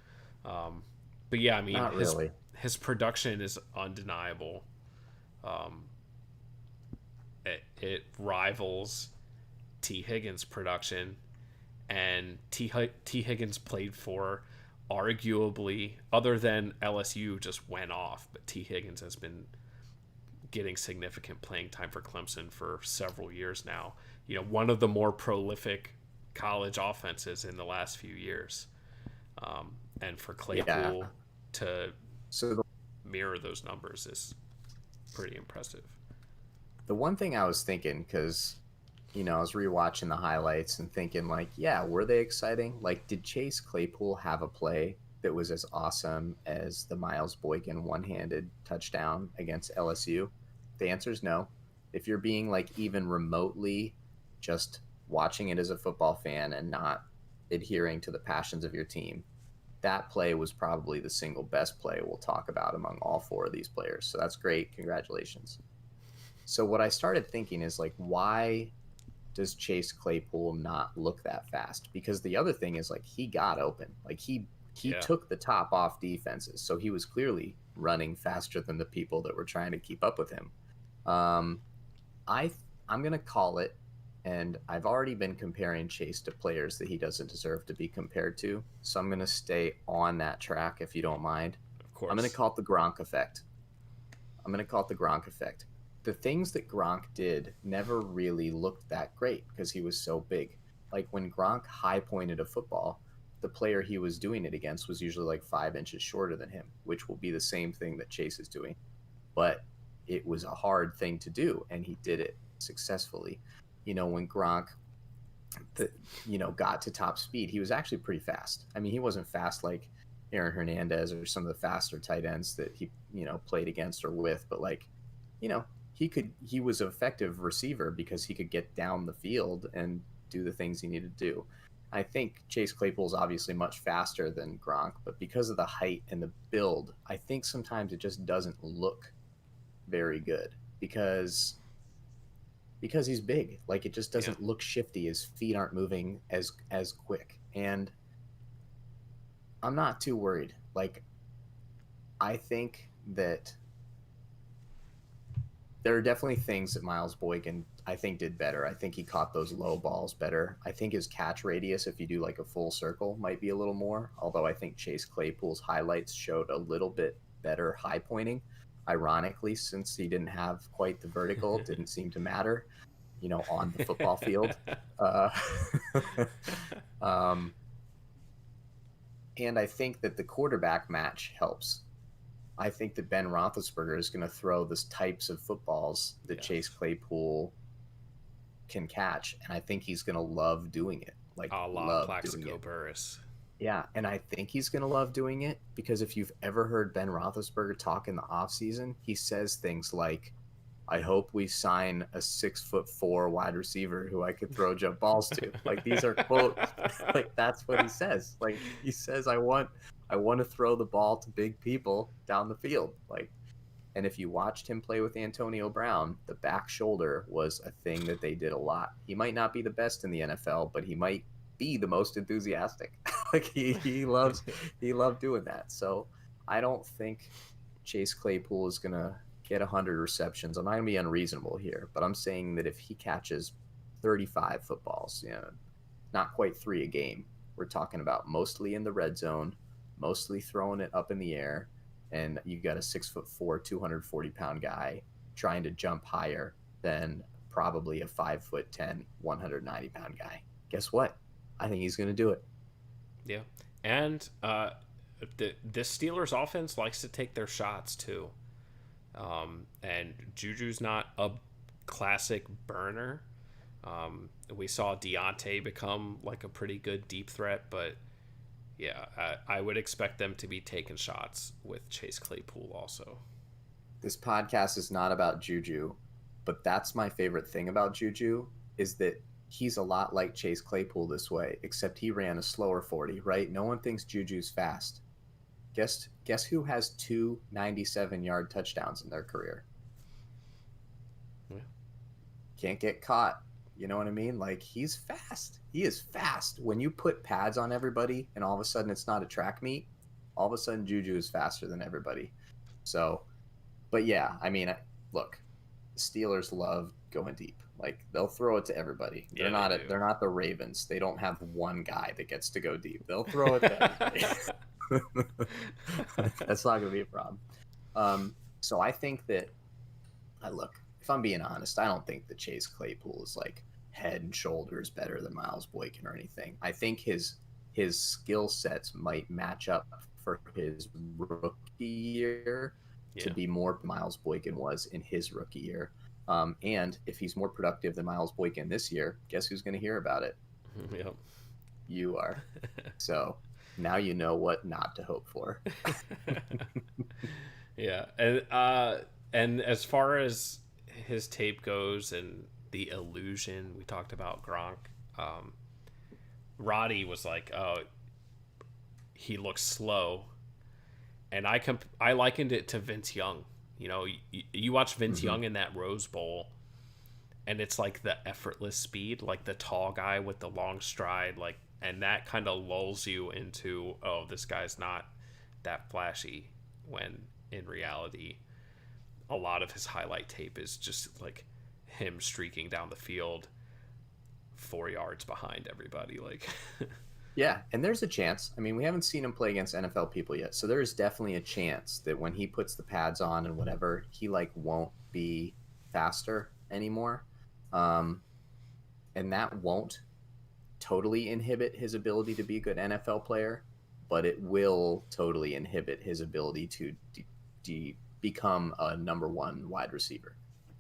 But yeah, I mean, Not really. his production is undeniable. It rivals T. Higgins' production, and T. Higgins played for, arguably, other than LSU just went off, but T. Higgins has been getting significant playing time for Clemson for several years now. You know, one of the more prolific college offenses in the last few years. And for Claypool to So mirror those numbers is pretty impressive. the one thing I was thinking, because, I was rewatching the highlights and thinking, like, yeah, were they exciting? Like, did Chase Claypool have a play that was as awesome as the Miles Boykin one-handed touchdown against LSU? The answer is no. If you're being, like, even remotely just watching it as a football fan and not adhering to the passions of your team, that play was probably the single best play we'll talk about among all four of these players. So that's great. Congratulations. So what I started thinking is, like, why does Chase Claypool not look that fast? Because the other thing is, like, he got open. Like, he took the top off defenses. So he was clearly running faster than the people that were trying to keep up with him. I'm going to call it, and I've already been comparing Chase to players that he doesn't deserve to be compared to. So I'm going to stay on that track, if you don't mind. Of course. I'm going to call it the Gronk effect. The things that Gronk did never really looked that great because he was so big. Like, when Gronk high pointed a football, the player he was doing it against was usually like 5 inches shorter than him, which will be the same thing that Chase is doing. But it was a hard thing to do, and he did it successfully. When Gronk, got to top speed, he was actually pretty fast. I mean, he wasn't fast like Aaron Hernandez or some of the faster tight ends that he, played against or with, but, like, he was an effective receiver because he could get down the field and do the things he needed to do. I think Chase Claypool is obviously much faster than Gronk, but because of the height and the build, I think sometimes it just doesn't look very good because he's big. Like, it just doesn't look shifty. His feet aren't moving as quick. And I'm not too worried. Like, I think that there are definitely things that Miles Boykin, I think, did better. I think he caught those low balls better. I think his catch radius, if you do like a full circle, might be a little more. Although I think Chase Claypool's highlights showed a little bit better high pointing. Ironically, since he didn't have quite the vertical, it didn't seem to matter, on the football field. And I think that the quarterback match helps. I think that Ben Roethlisberger is going to throw the types of footballs that Chase Claypool can catch, and I think he's going to love doing it. Like, love doing it. Burris. Yeah, and I think he's going to love doing it because if you've ever heard Ben Roethlisberger talk in the offseason, he says things like, I hope we sign a 6'4" wide receiver who I could throw jump balls to. Like, these are quotes. Like, that's what he says. Like, he says, I want to throw the ball to big people down the field. Like, and if you watched him play with Antonio Brown, the back shoulder was a thing that they did a lot. He might not be the best in the NFL, but he might be the most enthusiastic. Like, he loved doing that. So I don't think Chase Claypool is going to get 100 receptions. I'm not going to be unreasonable here, but I'm saying that if he catches 35 footballs, not quite 3 a game, we're talking about mostly in the red zone, mostly throwing it up in the air, and you got a 6'4", 240-pound guy trying to jump higher than probably a 5'10", 190-pound guy. Guess what? I think he's going to do it. Yeah, and the Steelers offense likes to take their shots too. And Juju's not a classic burner. We saw Deontay become like a pretty good deep threat, but yeah, I would expect them to be taking shots with Chase Claypool also. This podcast is not about Juju, but that's my favorite thing about Juju is that he's a lot like Chase Claypool this way, except he ran a slower 40, right? No one thinks Juju's fast. Guess who has two 97-yard touchdowns in their career? Yeah. Can't get caught. You know what I mean? Like, he's fast. He is fast. When you put pads on everybody and all of a sudden it's not a track meet, all of a sudden Juju is faster than everybody. So, but yeah, I mean, look, the Steelers love going deep. Like, they'll throw it to everybody. They're they're not the Ravens. They don't have one guy that gets to go deep. They'll throw it to everybody. That's not going to be a problem. So I think that, look, if I'm being honest, I don't think that Chase Claypool is like head and shoulders better than Miles Boykin or anything. I think his skill sets might match up for his rookie year to be more Miles Boykin was in his rookie year. And if he's more productive than Miles Boykin this year, guess who's going to hear about it? Yep. You are. So now you know what not to hope for. Yeah, and as far as his tape goes and the illusion we talked about Gronk, Roddy was like, oh, he looks slow, and I likened it to Vince Young. You know, you watch Vince Young in that Rose Bowl, and it's like the effortless speed, like the tall guy with the long stride, like, and that kind of lulls you into, oh, this guy's not that flashy, when in reality a lot of his highlight tape is just like him streaking down the field 4 yards behind everybody. Like, yeah, and there's a chance. I mean, we haven't seen him play against NFL people yet, so there is definitely a chance that when he puts the pads on and whatever, he like won't be faster anymore, and that won't totally inhibit his ability to be a good NFL player, but it will totally inhibit his ability to become a number one wide receiver.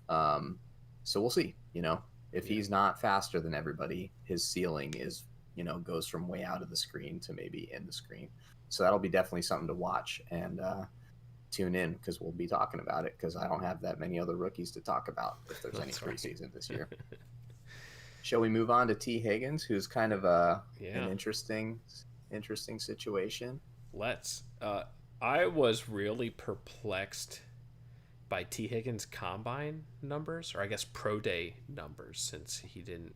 So we'll see. You know, if he's not faster than everybody, his ceiling is, you know, goes from way out of the screen to maybe in the screen. So that'll be definitely something to watch and tune in, because we'll be talking about it, because I don't have that many other rookies to talk about if there's any preseason this year. Shall we move on to T. Higgins, who's kind of an interesting situation? Let's. I was really perplexed by T. Higgins' combine numbers, or I guess pro day numbers, since he didn't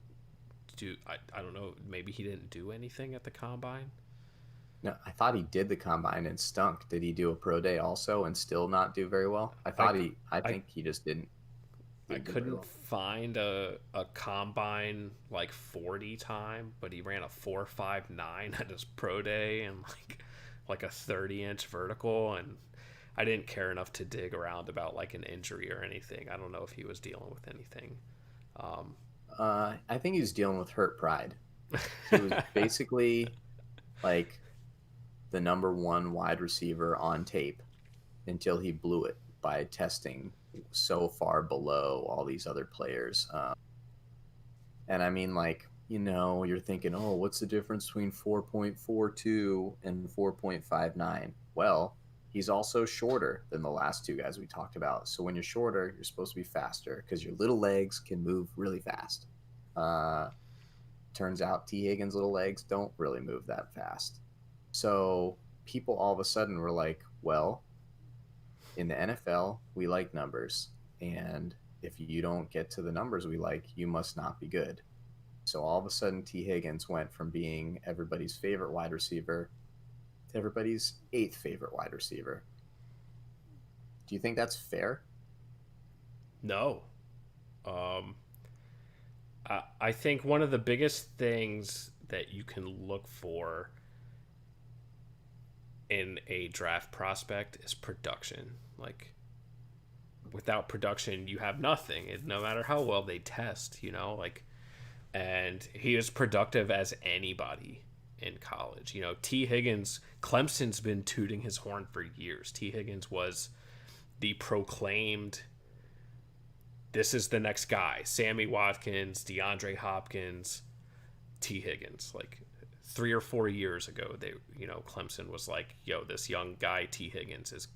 do. I don't know. Maybe he didn't do anything at the combine. No, I thought he did the combine and stunk. Did he do a pro day also and still not do very well? I think he just didn't. I couldn't find a combine like 40 time, but he ran a 4.59 at his pro day and like a 30-inch vertical, and I didn't care enough to dig around about like an injury or anything. I don't know if he was dealing with anything. I think he was dealing with hurt pride. He was basically like the number one wide receiver on tape until he blew it by testing so far below all these other players. And I mean, like, you know, you're thinking, oh, what's the difference between 4.42 and 4.59? Well, he's also shorter than the last two guys we talked about. So when you're shorter, you're supposed to be faster because your little legs can move really fast. Turns out T. Higgins' little legs don't really move that fast. So people all of a sudden were like, well, in the NFL, we like numbers. And if you don't get to the numbers we like, you must not be good. So all of a sudden, T. Higgins went from being everybody's favorite wide receiver to everybody's 8th favorite wide receiver. Do you think that's fair? No. I think one of the biggest things that you can look for in a draft prospect is production. Like, without production, you have nothing. No matter how well they test, like, and he is productive as anybody in college. T. Higgins, Clemson's been tooting his horn for years. T. Higgins was the proclaimed, this is the next guy. Sammy Watkins, DeAndre Hopkins, T. Higgins. Like 3 or 4 years ago, Clemson was like, yo, this young guy, T. Higgins, is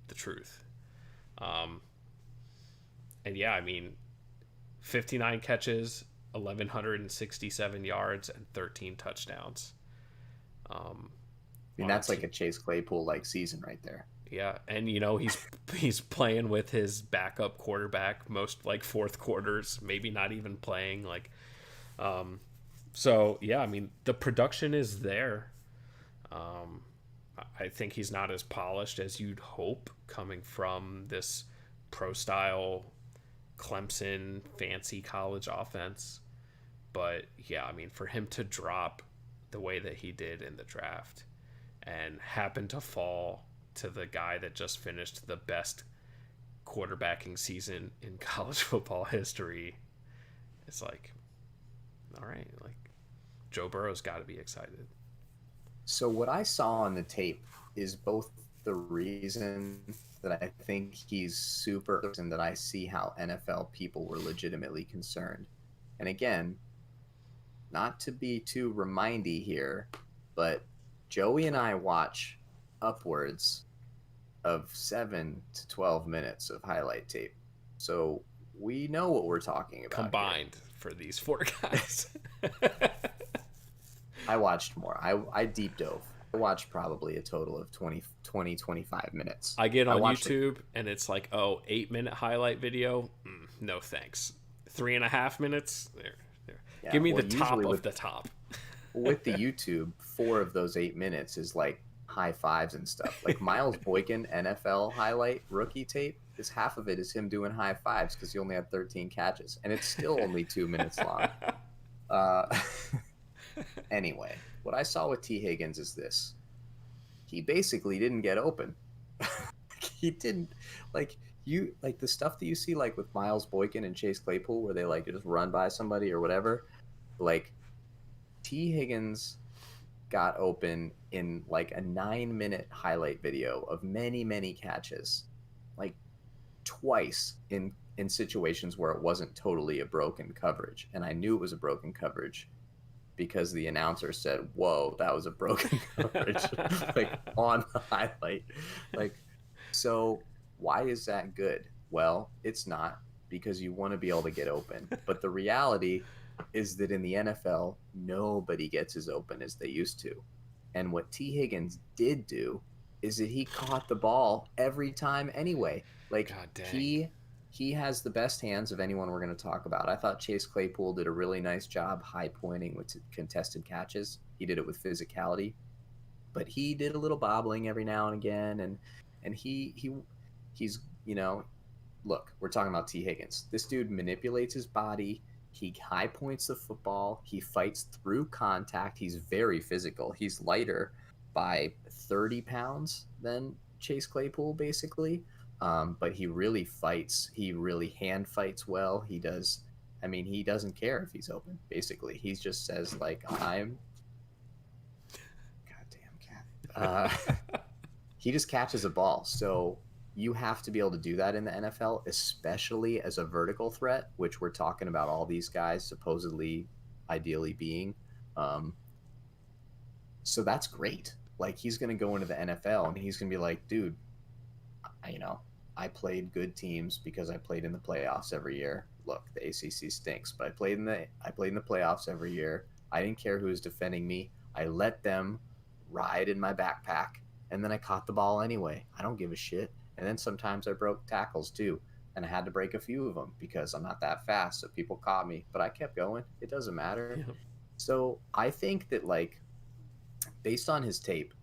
the truth. And yeah, 59 catches, 1,167 yards, and 13 touchdowns. That's like a Chase Claypool like season right there. Yeah, and he's playing with his backup quarterback most like fourth quarters, maybe not even playing. Like, so yeah, the production is there. I think he's not as polished as you'd hope coming from this pro style Clemson fancy college offense. But yeah, for him to drop the way that he did in the draft and happen to fall to the guy that just finished the best quarterbacking season in college football history, it's like, all right, like Joe Burrow's got to be excited. So what I saw on the tape is both the reason that I think he's super and that I see how NFL people were legitimately concerned. And again, not to be too remindy here, but Joey and I watch upwards of 7 to 12 minutes of highlight tape. So we know what we're talking about. Combined here. For these 4 guys. I watched more. I deep dove. I watched probably a total of 20, 25 minutes. I get on YouTube and it's like, 8-minute highlight video. No thanks. 3.5 minutes. There. Yeah, give me the top of the top. With the YouTube, 4 of those 8 minutes is like high fives and stuff. Like Miles Boykin NFL highlight rookie tape is half of it is him doing high fives because he only had 13 catches, and it's still only 2 minutes long. Anyway, what I saw with T. Higgins is this: he basically didn't get open. He didn't like the stuff that you see like with Miles Boykin and Chase Claypool, where they like just run by somebody or whatever. Like T. Higgins got open in like a 9-minute highlight video of many catches, like twice in situations where it wasn't totally a broken coverage, and I knew it was a broken coverage because the announcer said, "Whoa, that was a broken coverage," like on the highlight. Like, so why is that good? Well, it's not, because you want to be able to get open. But the reality is that in the NFL, nobody gets as open as they used to. And what T. Higgins did do is that he caught the ball every time anyway. Like, he has the best hands of anyone we're going to talk about. I thought Chase Claypool did a really nice job high pointing with contested catches. He did it with physicality, but he did a little bobbling every now and again. And he's, look, we're talking about T. Higgins. This dude manipulates his body. He high points the football. He fights through contact. He's very physical. He's lighter by 30 pounds than Chase Claypool, basically. But he really fights. He really hand fights well. He does. He doesn't care if he's open, basically. He just says, like, I'm... Goddamn cat. He just catches a ball. So you have to be able to do that in the NFL, especially as a vertical threat, which we're talking about all these guys supposedly, ideally being. So that's great. Like, he's going to go into the NFL and he's going to be like, dude, I played good teams because I played in the playoffs every year. Look, the ACC stinks, but I played in the playoffs every year. I didn't care who was defending me. I let them ride in my backpack, and then I caught the ball anyway. I don't give a shit. And then sometimes I broke tackles too, and I had to break a few of them because I'm not that fast, so people caught me. But I kept going. It doesn't matter. Yeah. So I think that, like, based on his tape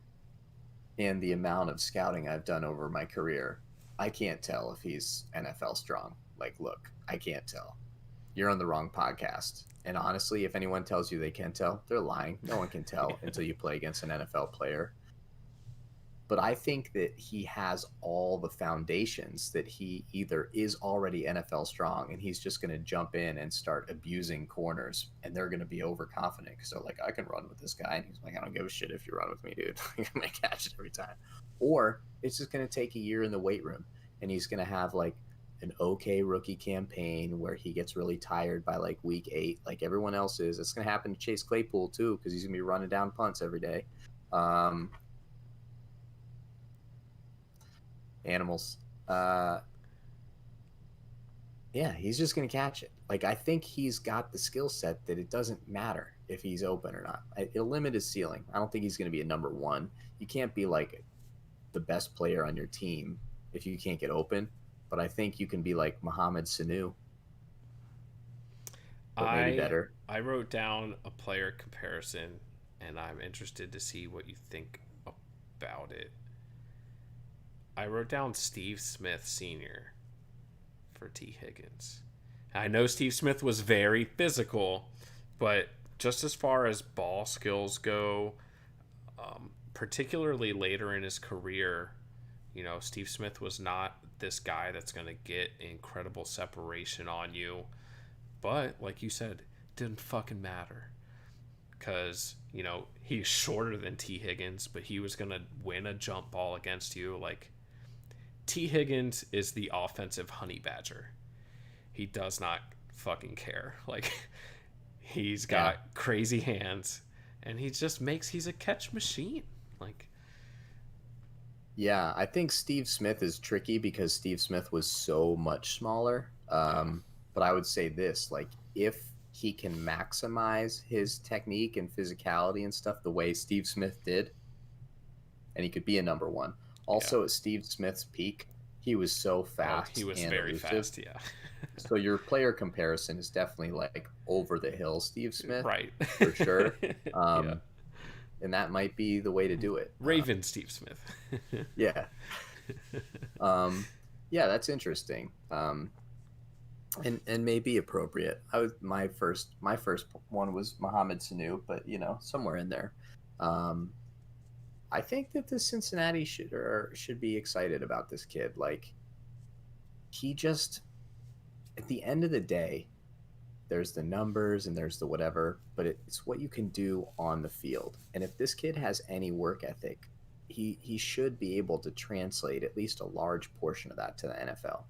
and the amount of scouting I've done over my career, I can't tell if he's NFL strong. Like, look, I can't tell. you're on the wrong podcast. And honestly, if anyone tells you they can tell, they're lying. No one can tell until you play against an NFL player. But I think that he has all the foundations that he either is already NFL strong and he's just going to jump in and start abusing corners and they're going to be overconfident because they're like, I can run with this guy. And he's like, I don't give a shit if you run with me, dude. I'm going to catch it every time. Or it's just going to take a year in the weight room and he's going to have like an okay rookie campaign where he gets really tired by like week 8, like everyone else is. It's going to happen to Chase Claypool too because he's going to be running down punts every day. Animals. Yeah, he's just going to catch it. Like, I think he's got the skill set that it doesn't matter if he's open or not. It'll limit his ceiling. I don't think he's going to be a number 1. You can't be like the best player on your team if you can't get open. But I think you can be like Mohamed Sanu, but maybe better. I wrote down a player comparison, and I'm interested to see what you think about it. I wrote down Steve Smith Sr. for T. Higgins. I know Steve Smith was very physical, but just as far as ball skills go, particularly later in his career, you know, Steve Smith was not this guy that's going to get incredible separation on you. But, like you said, it didn't fucking matter. Because, you know, he's shorter than T. Higgins, but he was going to win a jump ball against you. Like, T. Higgins is the offensive honey badger. He does not fucking care. Like, he's got crazy hands, and he's a catch machine. Like, yeah, I think Steve Smith is tricky because Steve Smith was so much smaller. But I would say this, like, if he can maximize his technique and physicality and stuff the way Steve Smith did, and he could be a number 1. Also, at Steve Smith's peak, he was so fast. He was very fast, yeah. So your player comparison is definitely like over the hill Steve Smith. Right. For sure. And that might be the way to do it. Raven Steve Smith. Yeah. Yeah, that's interesting. And may be appropriate. My first one was Mohamed Sanu, but you know, somewhere in there. I think that the Cincinnati should be excited about this kid. Like, he just, at the end of the day, there's the numbers and there's the whatever, but it's what you can do on the field. And if this kid has any work ethic, he should be able to translate at least a large portion of that to the NFL.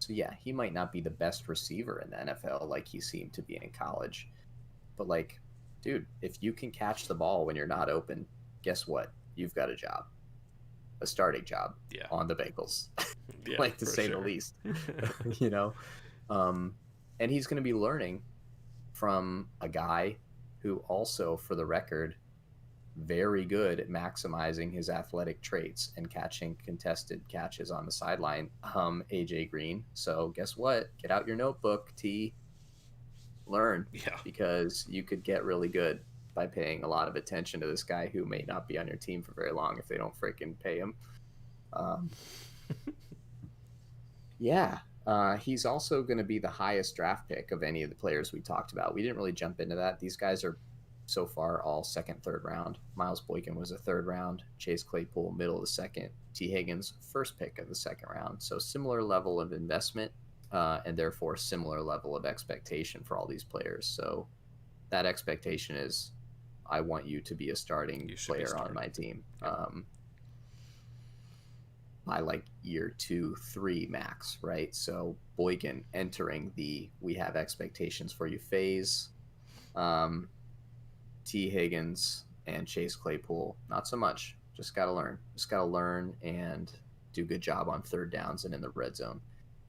So yeah, he might not be the best receiver in the NFL like he seemed to be in college. But like, dude, if you can catch the ball when you're not open, guess what? You've got a job. A starting job on the Bengals. Like, to say the least. You know? And he's going to be learning from a guy who also, for the record, very good at maximizing his athletic traits and catching contested catches on the sideline, AJ Green. So guess what? Get out your notebook, T. Learn. Yeah. Because you could get really good by paying a lot of attention to this guy who may not be on your team for very long if they don't freaking pay him. Yeah. He's also going to be the highest draft pick of any of the players we talked about. We didn't really jump into that. These guys are so far all second, third round. Miles Boykin was a third round. Chase Claypool, middle of the second. T. Higgins, first pick of the second round. So similar level of investment and therefore similar level of expectation for all these players. So that expectation is, I want you to be a starting player on my team. By like year 2, 3 max, right? So Boykin entering the we have expectations for you phase. T. Higgins and Chase Claypool, not so much. Just got to learn. Just got to learn and do a good job on third downs and in the red zone.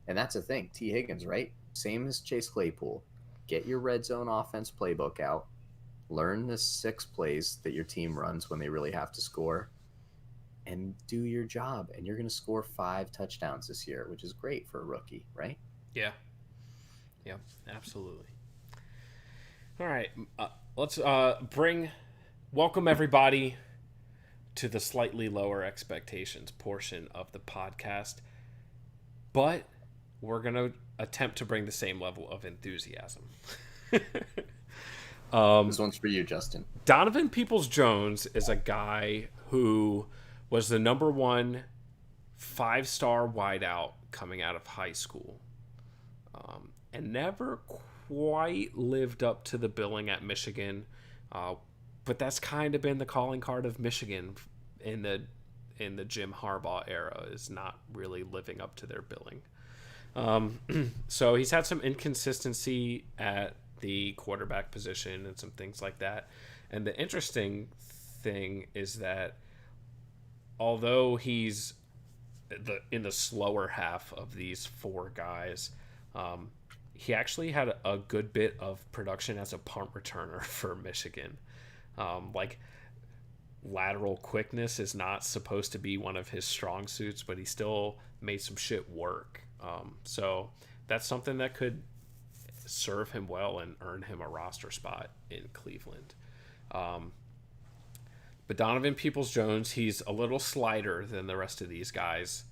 And that's the thing. T. Higgins, right? Same as Chase Claypool. Get your red zone offense playbook out. Learn the 6 plays that your team runs when they really have to score. And do your job. And you're going to score 5 touchdowns this year, which is great for a rookie, right? Yeah. Yeah, absolutely. All right. Let's welcome everybody to the slightly lower expectations portion of the podcast. But we're going to attempt to bring the same level of enthusiasm. This one's for you, Justin. Donovan Peoples-Jones is a guy who was the number one 5-star wideout coming out of high school, and never quite lived up to the billing at Michigan. But that's kind of been the calling card of Michigan in the Jim Harbaugh era, is not really living up to their billing. So he's had some inconsistency at the quarterback position and some things like that. And the interesting thing is that although he's in the slower half of these four guys, he actually had a good bit of production as a punt returner for Michigan. Like, lateral quickness is not supposed to be one of his strong suits, but he still made some shit work. So that's something that could serve him well and earn him a roster spot in Cleveland. But Donovan Peoples-Jones, he's a little slighter than the rest of these guys.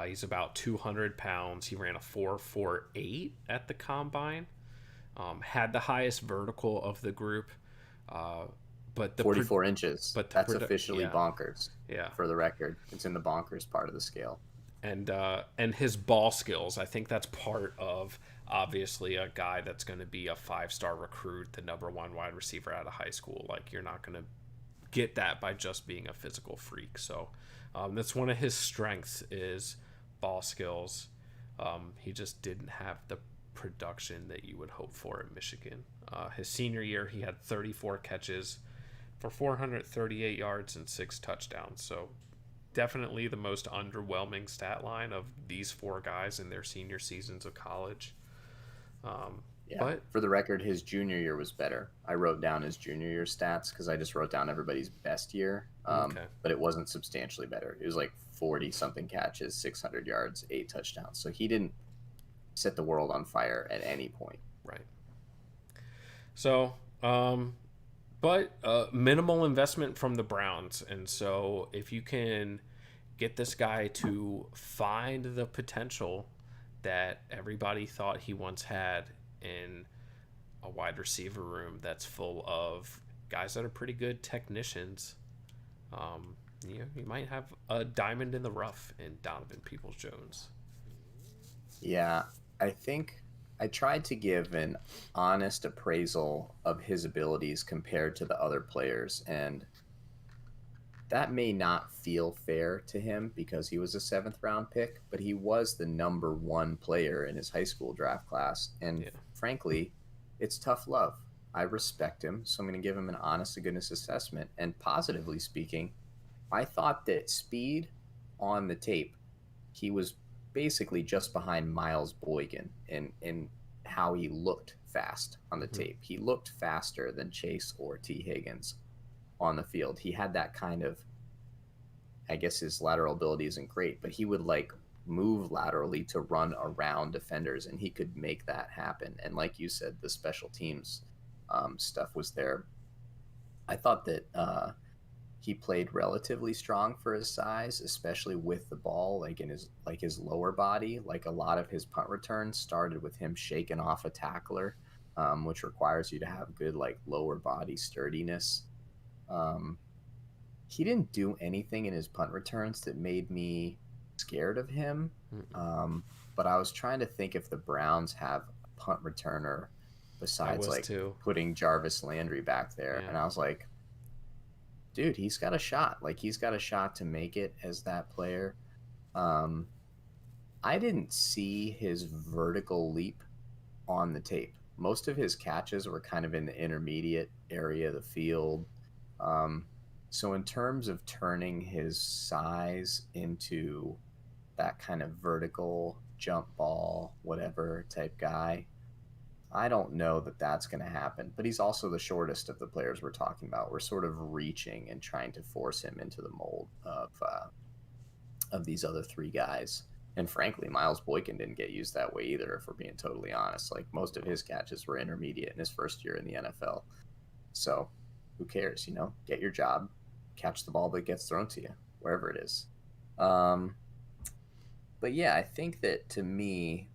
He's about 200 pounds. He ran a 4.48 at the combine. Had the highest vertical of the group. But the 44 inches. But that's officially yeah. bonkers. Yeah. For the record, it's in the bonkers part of the scale. And his ball skills, I think that's part of obviously a guy that's going to be a 5-star recruit, the number one wide receiver out of high school. Like, you're not going to get that by just being a physical freak. So that's one of his strengths, is ball skills. He just didn't have the production that you would hope for at Michigan. His senior year, he had 34 catches for 438 yards and 6 touchdowns. So definitely the most underwhelming stat line of these four guys in their senior seasons of college. But for the record, his junior year was better. I wrote down his junior year stats because I just wrote down everybody's best year. But it wasn't substantially better. It was like 40 something catches, 600 yards, 8 touchdowns. So he didn't set the world on fire at any point. Right. So, but minimal investment from the Browns. And so if you can get this guy to find the potential that everybody thought he once had in a wide receiver room that's full of guys that are pretty good technicians, you might have a diamond in the rough in Donovan Peoples-Jones. Yeah, I think I tried to give an honest appraisal of his abilities compared to the other players, and that may not feel fair to him because he was a 7th round pick, but he was the number 1 player in his high school draft class. And frankly, it's tough love. I respect him, so I'm going to give him an honest to goodness assessment. And positively speaking, I thought that speed on the tape, he was basically just behind Miles Boykin in how he looked fast on the tape. He looked faster than Chase or T. Higgins on the field. He had that kind of, I guess his lateral ability isn't great, but he would like move laterally to run around defenders, and he could make that happen. And like you said, the special teams stuff was there. I thought that he played relatively strong for his size, especially with the ball, like in his lower body. Like, a lot of his punt returns started with him shaking off a tackler, which requires you to have good like lower body sturdiness. He didn't do anything in his punt returns that made me scared of him. But I was trying to think if the Browns have a punt returner besides like putting Jarvis Landry back there. And I was like, dude, he's got a shot. Like, he's got a shot to make it as that player. I didn't see his vertical leap on the tape. Most of his catches were kind of in the intermediate area of the field. So in terms of turning his size into that kind of vertical jump ball, whatever type guy, I don't know that that's going to happen. But he's also the shortest of the players we're talking about. We're sort of reaching and trying to force him into the mold of these other 3 guys. And frankly, Miles Boykin didn't get used that way either, if we're being totally honest. Like, most of his catches were intermediate in his first year in the NFL. So who cares, Get your job, catch the ball that gets thrown to you, wherever it is. But yeah, I think that to me,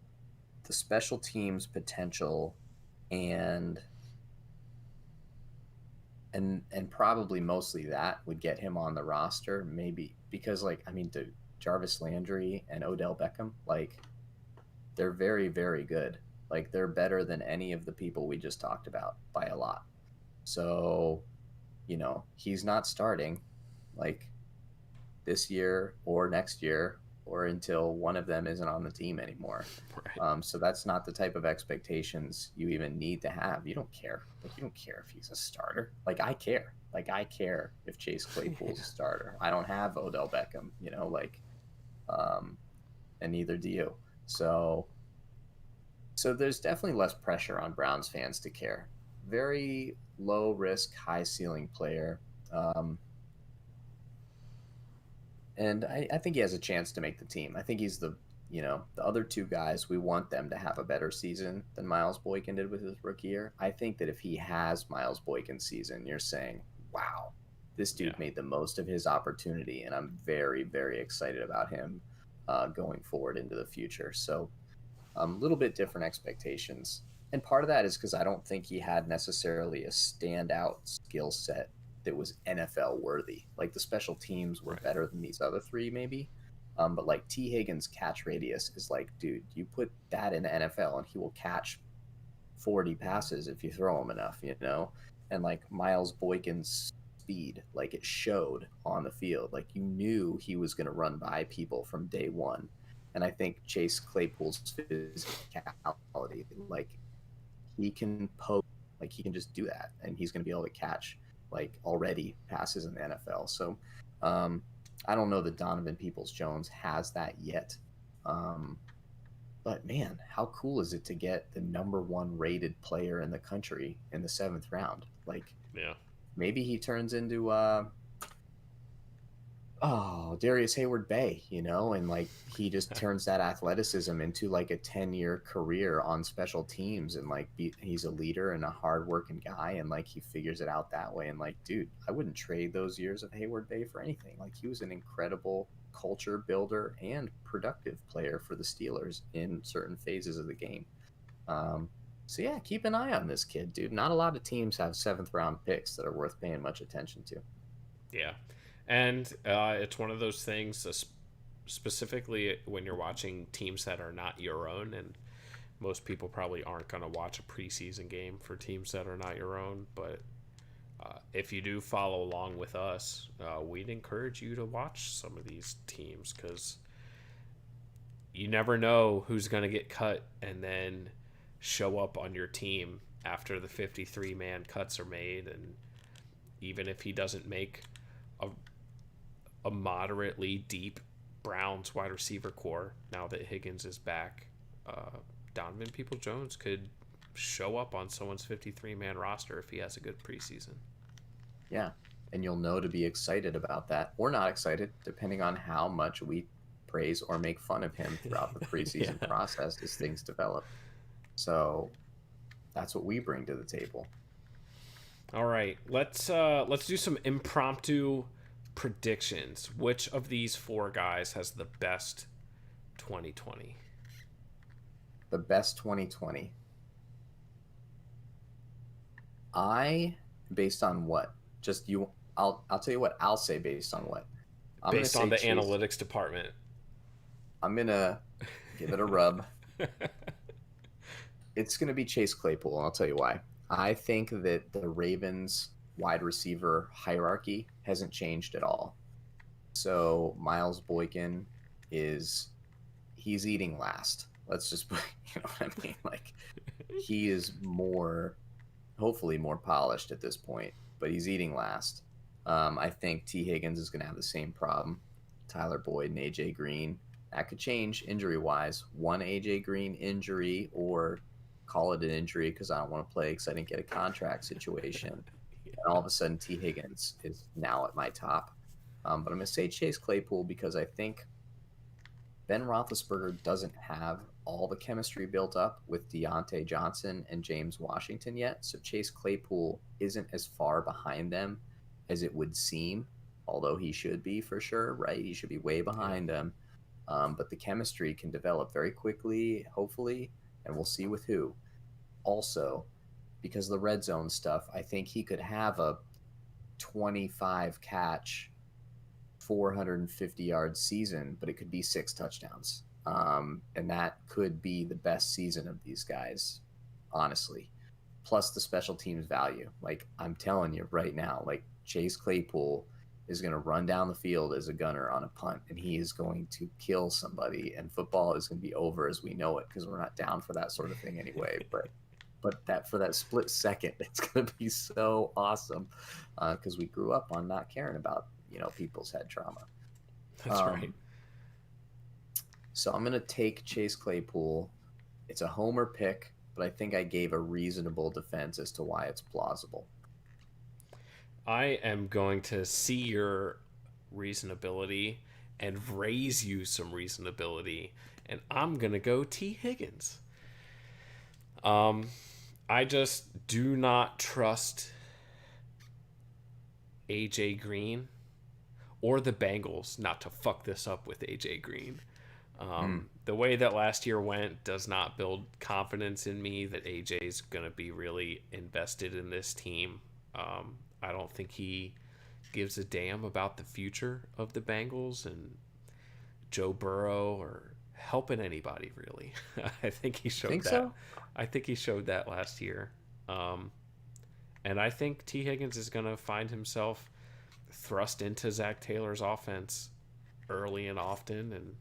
the special teams potential and and probably mostly that would get him on the roster, maybe because like I mean, Jarvis Landry and Odell Beckham, like they're very very good. Like they're better than any of the people we just talked about by a lot. So, he's not starting like this year or next year or until one of them isn't on the team anymore. Right. So that's not the type of expectations you even need to have. You don't care. Like you don't care if he's a starter. Like I care. Like I care if Chase Claypool's a starter. I don't have Odell Beckham, um, and neither do you. So there's definitely less pressure on Browns fans to care. Very low risk, high ceiling player. And I think he has a chance to make the team. I think he's the other two guys, we want them to have a better season than Miles Boykin did with his rookie year. I think that if he has Miles Boykin's season, you're saying, wow, this Yeah. dude made the most of his opportunity. And I'm very, very excited about him going forward into the future. So a little bit different expectations. And part of that is because I don't think he had necessarily a standout skill set that was NFL worthy. Like the special teams were Right. better than these other three, maybe. But like T. Higgins' catch radius is like, dude, you put that in the NFL and he will catch 40 passes if you throw him enough. And like Miles Boykin's speed, like it showed on the field. Like you knew he was going to run by people from day one. And I think Chase Claypool's physicality, like he can poke, like he can just do that, and he's going to be able to catch like already passes in the NFL. So I don't know that Donovan Peoples-Jones has that yet. Um, but man, how cool is it to get the number one rated player in the country in the 7th round? Like Yeah. maybe he turns into Darius Hayward Bay, and like he just turns that athleticism into like a 10-year career on special teams, and like he's a leader and a hardworking guy, and like he figures it out that way. And like, dude, I wouldn't trade those years of Hayward Bay for anything. Like he was an incredible culture builder and productive player for the Steelers in certain phases of the game. Um, so yeah, keep an eye on this kid, dude. Not a lot of teams have 7th round picks that are worth paying much attention to. Yeah. And it's one of those things, specifically when you're watching teams that are not your own. And most people probably aren't going to watch a preseason game for teams that are not your own. But if you do follow along with us, we'd encourage you to watch some of these teams because you never know who's going to get cut and then show up on your team after the 53-man cuts are made. And even if he doesn't make a, a moderately deep Browns wide receiver core now that Higgins is back, Donovan Peoples-Jones could show up on someone's 53-man roster if he has a good preseason. Yeah. And you'll know to be excited about that or not excited, depending on how much we praise or make fun of him throughout the preseason Yeah. process as things develop. So that's what we bring to the table. All right, let's do some impromptu predictions. Which of these four guys has the best 2020? The best 2020. Based on what? Just you. I'll tell you what I'll say based on what. I'm gonna Based on say the Chase. analytics department. I'm gonna give it a rub. It's gonna be Chase Claypool, and I'll tell you why. I think that the Ravens wide receiver hierarchy hasn't changed at all. So Miles Boykin is he's eating last. Let's just you know what I mean? Like he is hopefully more polished at this point, but he's eating last. I think T. Higgins is going to have the same problem. Tyler Boyd and AJ Green. That could change injury wise. One AJ Green injury, or call it an injury because I don't want to play because I didn't get a contract situation. And all of a sudden, T. Higgins is now at my top. But I'm going to say Chase Claypool because I think Ben Roethlisberger doesn't have all the chemistry built up with Deontay Johnson and James Washington yet. So Chase Claypool isn't as far behind them as it would seem, although he should be for sure, right? He should be way Yeah. behind them. But the chemistry can develop very quickly, hopefully, and we'll see with who. Also, because of the red zone stuff, I think he could have a 25 catch, 450-yard season, but it could be 6 touchdowns. And that could be the best season of these guys, honestly. Plus the special teams value. Like, I'm telling you right now, like, Chase Claypool is going to run down the field as a gunner on a punt, and he is going to kill somebody, and football is going to be over as we know it, because we're not down for that sort of thing anyway. But that for that split second, it's going to be so awesome, because we grew up on not caring about people's head trauma. That's right. So I'm going to take Chase Claypool. It's a homer pick, but I think I gave a reasonable defense as to why it's plausible. I am going to see your reasonability and raise you some reasonability, and I'm going to go T. Higgins. I just do not trust AJ Green or the Bengals not to fuck this up with AJ Green. The way that last year went does not build confidence in me that AJ's going to be really invested in this team. I don't think he gives a damn about the future of the Bengals and Joe Burrow or helping anybody, really. I think he showed that. So? I think he showed that last year. And I think T. Higgins is going to find himself thrust into Zach Taylor's offense early and often, and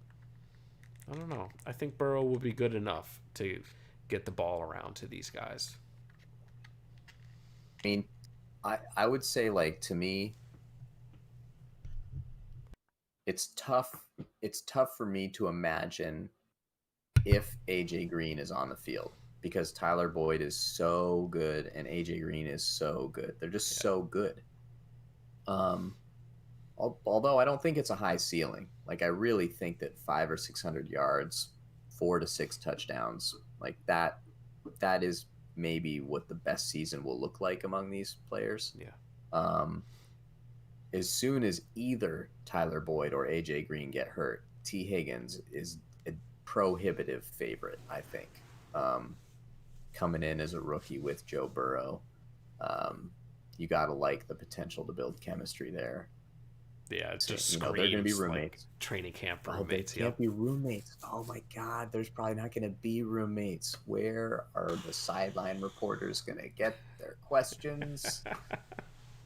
I don't know. I think Burrow will be good enough to get the ball around to these guys. I mean, I would say, like, to me, it's tough for me to imagine if AJ Green is on the field, because Tyler Boyd is so good and AJ Green is so good. They're just so good. Although I don't think it's a high ceiling. Like, I really think that 500 or 600 yards, 4 to 6 touchdowns, like that is maybe what the best season will look like among these players. Yeah. As soon as either Tyler Boyd or AJ Green get hurt, T. Higgins is a prohibitive favorite, I think. Coming in as a rookie with Joe Burrow, you got to like the potential to build chemistry there. Yeah, it just screams, they're going to be roommates. Like training camp roommates. They can't be roommates. Oh my God, there's probably not going to be roommates. Where are the sideline reporters going to get their questions?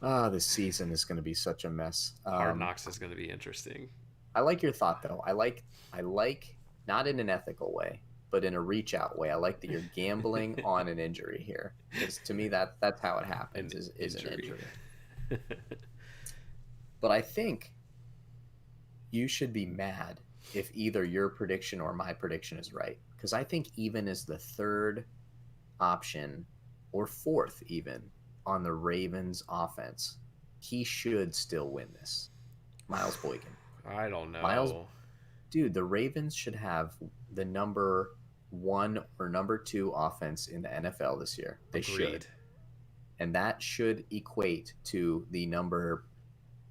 This season is going to be such a mess. Hard Knocks is going to be interesting. I like your thought, though. I like not in an ethical way, but in a reach out way. I like that you're gambling on an injury here, because to me that's how it happens. Is an injury. But I think you should be mad if either your prediction or my prediction is right, because I think even as the third option or fourth even on the Ravens offense, he should still win this. Miles Boykin. I don't know. Dude, the Ravens should have the number 1 or number 2 offense in the NFL this year. They should. And that should equate to the number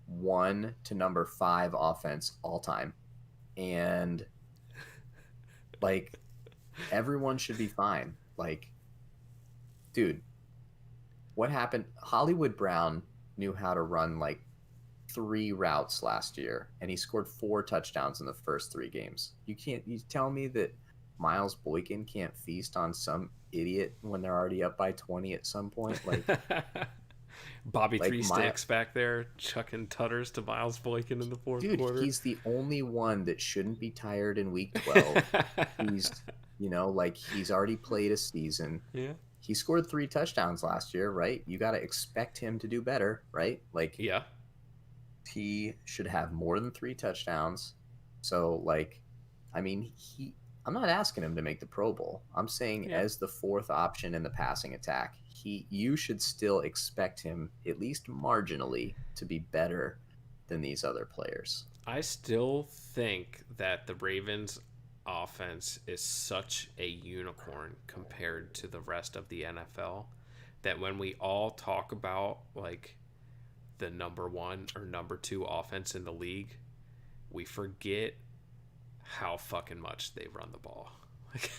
1 to number 5 offense all time. And like, everyone should be fine. Like, dude, what happened? Hollywood Brown knew how to run like 3 routes last year, and he scored 4 touchdowns in the first 3 games. You tell me that Miles Boykin can't feast on some idiot when they're already up by 20 at some point? Like, Bobby Three Sticks back there chucking tutters to Miles Boykin in the fourth quarter. He's the only one that shouldn't be tired in week 12. He's, he's already played a season. Yeah. He scored 3 touchdowns last year, right? You got to expect him to do better, right? Like, yeah, he should have more than 3 touchdowns. So, like, I mean, I'm not asking him to make the Pro Bowl. I'm saying as the 4th option in the passing attack, you should still expect him, at least marginally, to be better than these other players. I still think that the Ravens offense is such a unicorn compared to the rest of the NFL that when we all talk about like the number 1 or number 2 offense in the league, we forget how fucking much they run the ball. Like,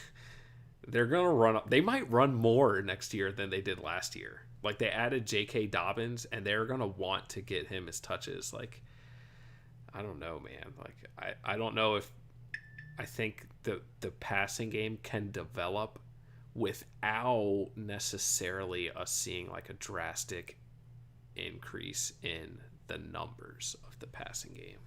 they're gonna run. They might run more next year than they did last year. Like, they added J.K. Dobbins, and they're gonna want to get him his touches. Like, I don't know, man. Like, I don't know if I think the passing game can develop without necessarily us seeing like a drastic increase in the numbers of the passing game.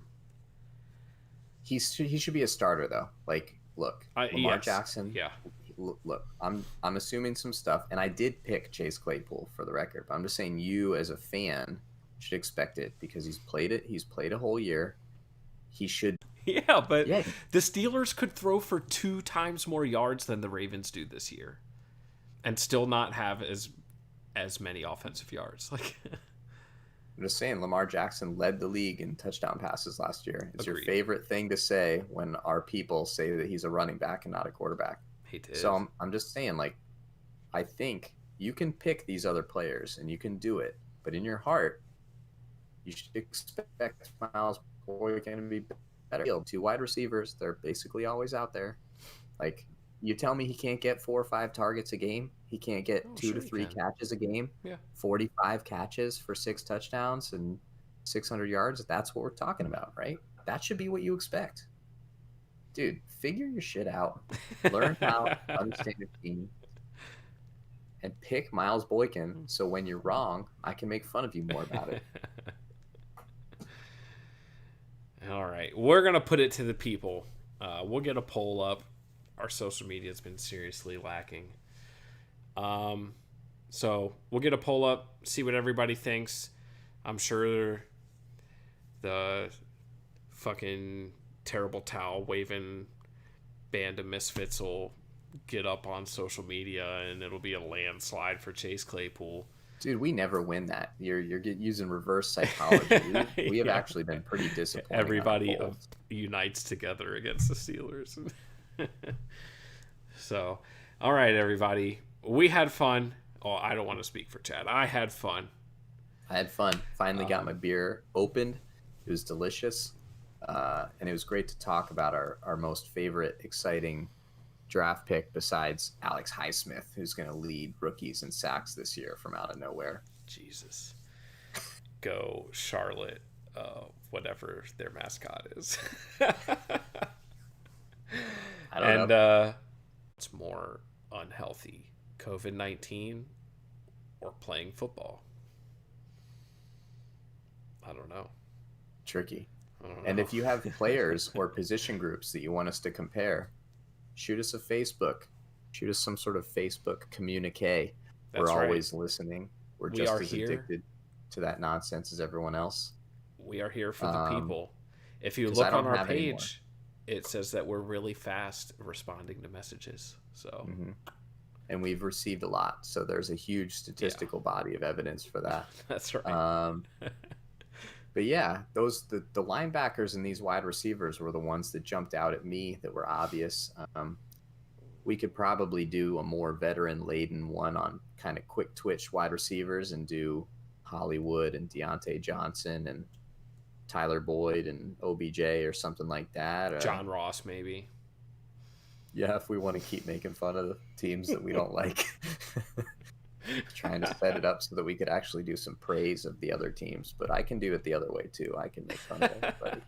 He should be a starter though. Like, look, Lamar Jackson. Yeah. Look, I'm assuming some stuff, and I did pick Chase Claypool for the record, but I'm just saying you as a fan should expect it because he's played it. He's played a whole year. He should. Yeah, but the Steelers could throw for 2 times more yards than the Ravens do this year, and still not have as many offensive yards. Like, I'm just saying, Lamar Jackson led the league in touchdown passes last year. It's Agreed. Your favorite thing to say when our people say that he's a running back and not a quarterback. He did. So I'm just saying, like, I think you can pick these other players and you can do it, but in your heart, you should expect Miles Boykin to be better. 2 wide receivers, they're basically always out there. Like, you tell me he can't get 4 or 5 targets a game. He can't get 2 to 3 catches a game. Yeah. 45 catches for 6 touchdowns and 600 yards. That's what we're talking about, right? That should be what you expect. Dude, figure your shit out. Learn how to understand your team. And pick Miles Boykin so when you're wrong, I can make fun of you more about it. All right. We're going to put it to the people. We'll get a poll up. Our social media has been seriously lacking. So we'll get a poll up, see what everybody thinks. I'm sure the fucking terrible towel waving band of misfits will get up on social media and it'll be a landslide for Chase Claypool. Dude, we never win that. You're using reverse psychology. We have actually been pretty disappointed. Everybody unites together against the Steelers. So, all right, everybody. We had fun. Oh, I don't want to speak for Chad. I had fun. I had fun. Finally got my beer opened. It was delicious. And it was great to talk about our most favorite, exciting draft pick besides Alex Highsmith, who's going to lead rookies in sacks this year from out of nowhere. Jesus. Go Charlotte, whatever their mascot is. I don't know. It's more unhealthy, COVID-19 or playing football? I don't know. Tricky. I don't know. And if you have players or position groups that you want us to compare, shoot us a Facebook. Shoot us some sort of Facebook communique. We're always listening. We're just as addicted to that nonsense as everyone else. We are here for the people. If you look on our page, it says that we're really fast responding to messages. So, and we've received a lot. So there's a huge statistical body of evidence for that. That's right. But yeah, the linebackers and these wide receivers were the ones that jumped out at me that were obvious. We could probably do a more veteran-laden one on kind of quick twitch wide receivers and do Hollywood and Deontay Johnson and Tyler Boyd and OBJ or something like that. John Ross, maybe. Yeah, if we want to keep making fun of the teams that we don't like. Trying to set it up so that we could actually do some praise of the other teams. But I can do it the other way, too. I can make fun of everybody.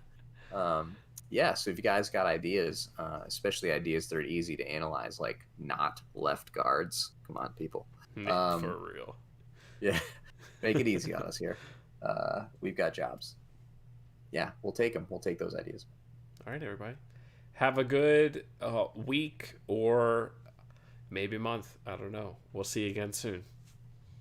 Yeah, so if you guys got ideas, especially ideas that are easy to analyze, like not left guards. Come on, people. For real. Yeah, make it easy on us here. We've got jobs. Yeah, we'll take them. We'll take those ideas. All right, everybody. Have a good week or maybe month. I don't know. We'll see you again soon.